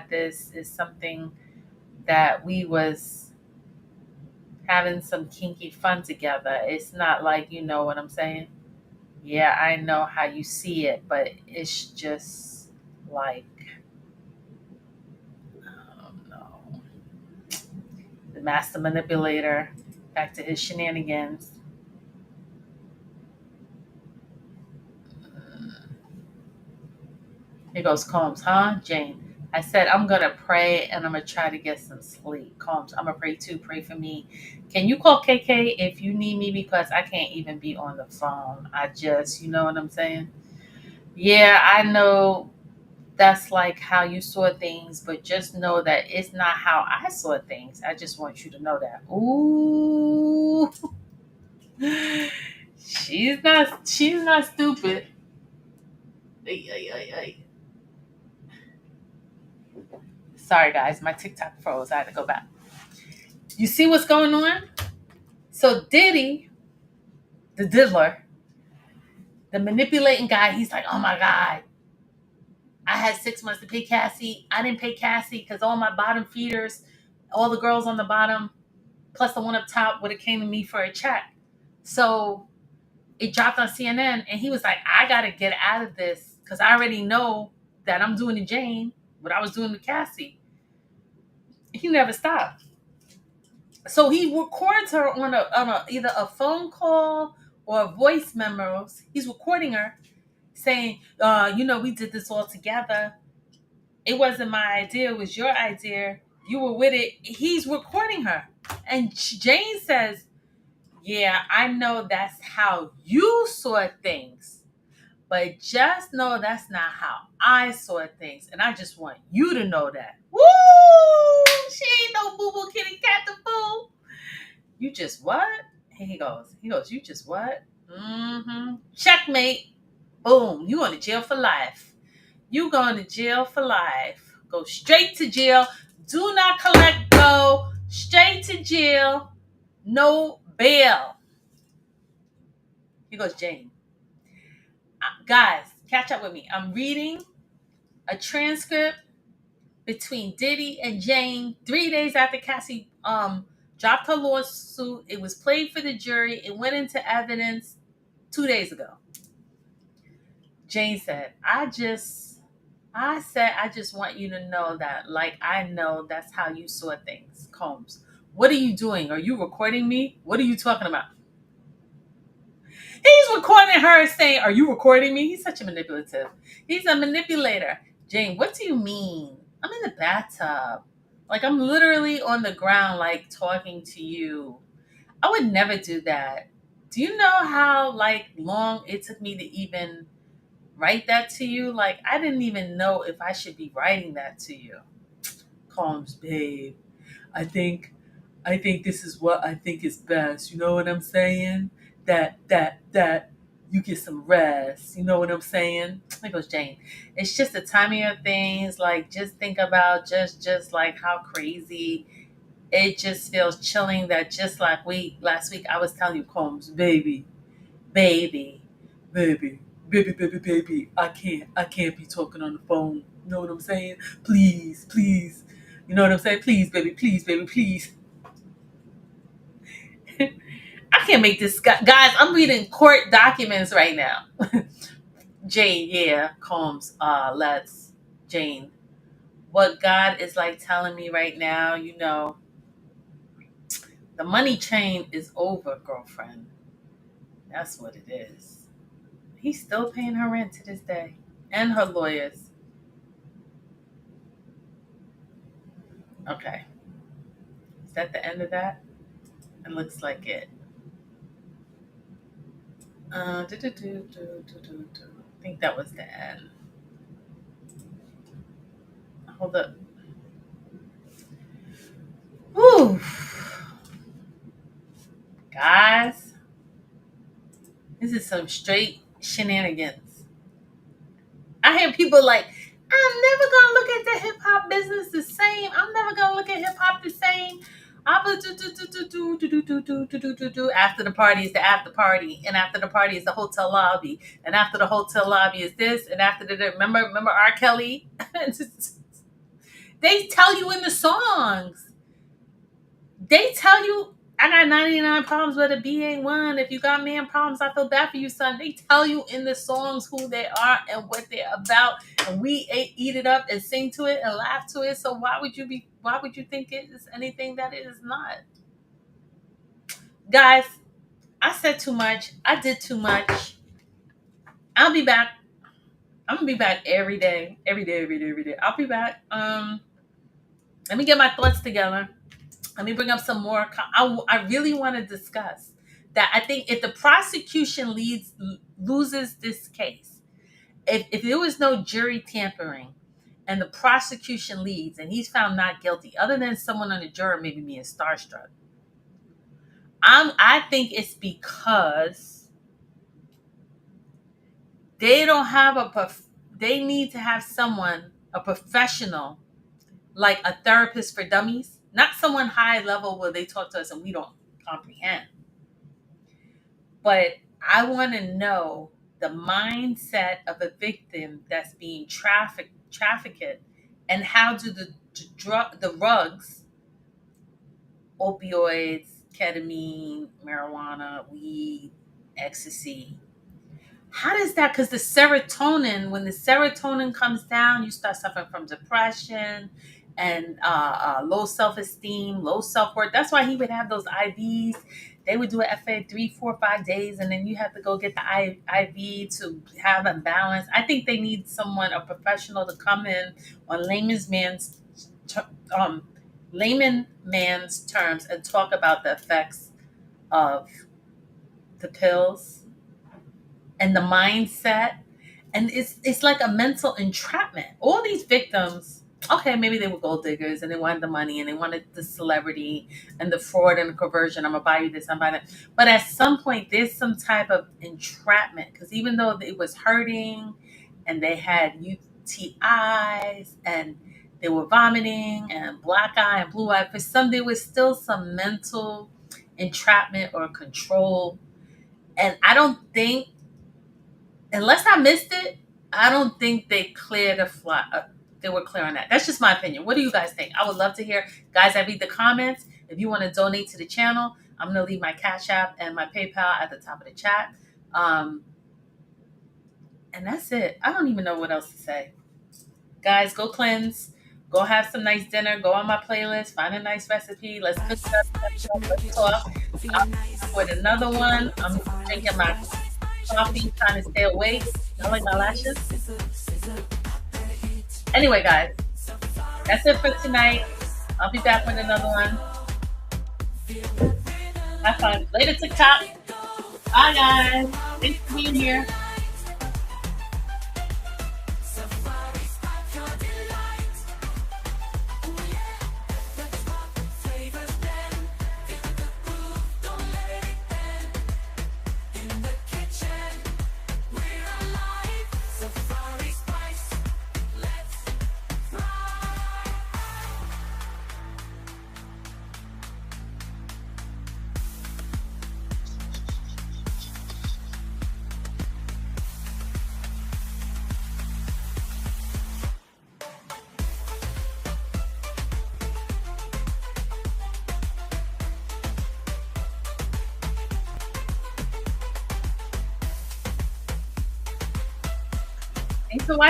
this. Is something that we was having some kinky fun together. It's not like, you know what I'm saying? Yeah, I know how you see it, but it's just like, I don't know. The master manipulator, back to his shenanigans. Here goes Combs, huh? Jane. I said, I'm going to pray and I'm going to try to get some sleep. Combs, I'm going to pray too. Pray for me. Can you call KK if you need me? Because I can't even be on the phone. You know what I'm saying? Yeah, I know that's like how you saw things, but just know that it's not how I saw things. I just want you to know that. Ooh. She's not stupid. Ay, ay, ay, ay. Sorry, guys, my TikTok froze. I had to go back. You see what's going on? So Diddy, the diddler, the manipulating guy, he's like, oh my God, I had 6 months to pay Cassie. I didn't pay Cassie because all my bottom feeders, all the girls on the bottom, plus the one up top would have came to me for a check. So it dropped on CNN and he was like, I got to get out of this because I already know that I'm doing to Jane what I was doing to Cassie. He never stopped. So he records her on either a phone call or a voice memos. He's recording her saying, we did this all together. It wasn't my idea. It was your idea. You were with it. He's recording her. And Jane says, yeah, I know that's how you saw things. But just know that's not how I saw things. And I just want you to know that. Woo! She ain't no boo-boo kitty cat the boo. You just what? Here he goes. You just what? Checkmate. Boom. You going to jail for life. You going to jail for life. Go straight to jail. Do not collect go. Straight to jail. No bail. Here goes Jane. Guys, catch up with me. I'm reading a transcript between Diddy and Jane 3 days after Cassie dropped her lawsuit. It was played for the jury. It went into evidence 2 days ago. Jane said, I just want you to know that, like, I know that's how you saw things, Combs. What are you doing? Are you recording me? What are you talking about? He's recording her saying, are you recording me? He's such a manipulative. He's a manipulator. Jane, what do you mean? I'm in the bathtub. Like, I'm literally on the ground, like, talking to you. I would never do that. Do you know how, like, long it took me to even write that to you? Like, I didn't even know if I should be writing that to you. Combs, babe. I think this is what I think is best. You know what I'm saying? That you get some rest. You know what I'm saying? There goes Jane. It's just the timing of things. Like, just think about just like how crazy it just feels chilling that just like last week I was telling you, Combs, baby, baby, baby. I can't be talking on the phone. You know what I'm saying? Please, please. You know what I'm saying? Please, baby, please. I can't make this guys. I'm reading court documents right now. Jane, yeah, Combs. Let's Jane. What God is like telling me right now, you know, the money train is over, girlfriend. That's what it is. He's still paying her rent to this day, and her lawyers. Okay, is that the end of that? It looks like it. I think that was the end. Hold up. Whew. Guys, this is some straight shenanigans. I hear people like, I'm never gonna look at the hip hop business the same. I'm never gonna look at hip hop the same. After the party is the after party, and after the party is the hotel lobby, and after the hotel lobby is this, and after the remember R. Kelly. They tell you in the songs. They tell you, I got 99 problems, but a B ain't one. If you got man problems, I feel bad for you, son. They tell you in the songs who they are and what they're about. And we eat it up and sing to it and laugh to it. So why would you think it is anything that it is not? Guys, I said too much. I did too much. I'll be back. I'm gonna be back every day. Every day, every day, every day. I'll be back. Let me get my thoughts together. Let me bring up some more. I really want to discuss that. I think if the prosecution loses this case, if there was no jury tampering and the prosecution leads and he's found not guilty, other than someone on the jury maybe being starstruck, I think it's because they don't have they need to have someone, a professional, like a therapist for dummies, not someone high level where they talk to us and we don't comprehend. But I want to know the mindset of a victim that's being trafficked, and how do the drugs, opioids, ketamine, marijuana, weed, ecstasy, how does that, because the serotonin, when the serotonin comes down, you start suffering from depression and low self-esteem, low self-worth. That's why he would have those IVs. They would do it every 3, 4, 5 days, and then you have to go get the IV to have a balance. I think they need someone, a professional, to come in on um, layman man's terms and talk about the effects of the pills and the mindset. And it's like a mental entrapment. All these victims, okay, maybe they were gold diggers and they wanted the money and they wanted the celebrity and the fraud and the conversion. I'm gonna buy you this, I'm buying that. But at some point there's some type of entrapment, because even though it was hurting and they had UTIs and they were vomiting and black eye and blue eye, for some there was still some mental entrapment or control. And I don't think, unless I missed it, I don't think they cleared the fly. They were clear on that. That's just my opinion. What do you guys think? I would love to hear. Guys, I read the comments. If you want to donate to the channel, I'm going to leave my Cash App and my PayPal at the top of the chat. And that's it. I don't even know what else to say. Guys, go cleanse. Go have some nice dinner. Go on my playlist. Find a nice recipe. Let's cook it up. Let's talk. I'll record another one. I'm drinking my coffee, trying to stay awake. I like my lashes. Anyway, guys, that's it for tonight. I'll be back with another one. Have fun. Later, TikTok. Bye, guys. Thanks for being here. Thanks for watching.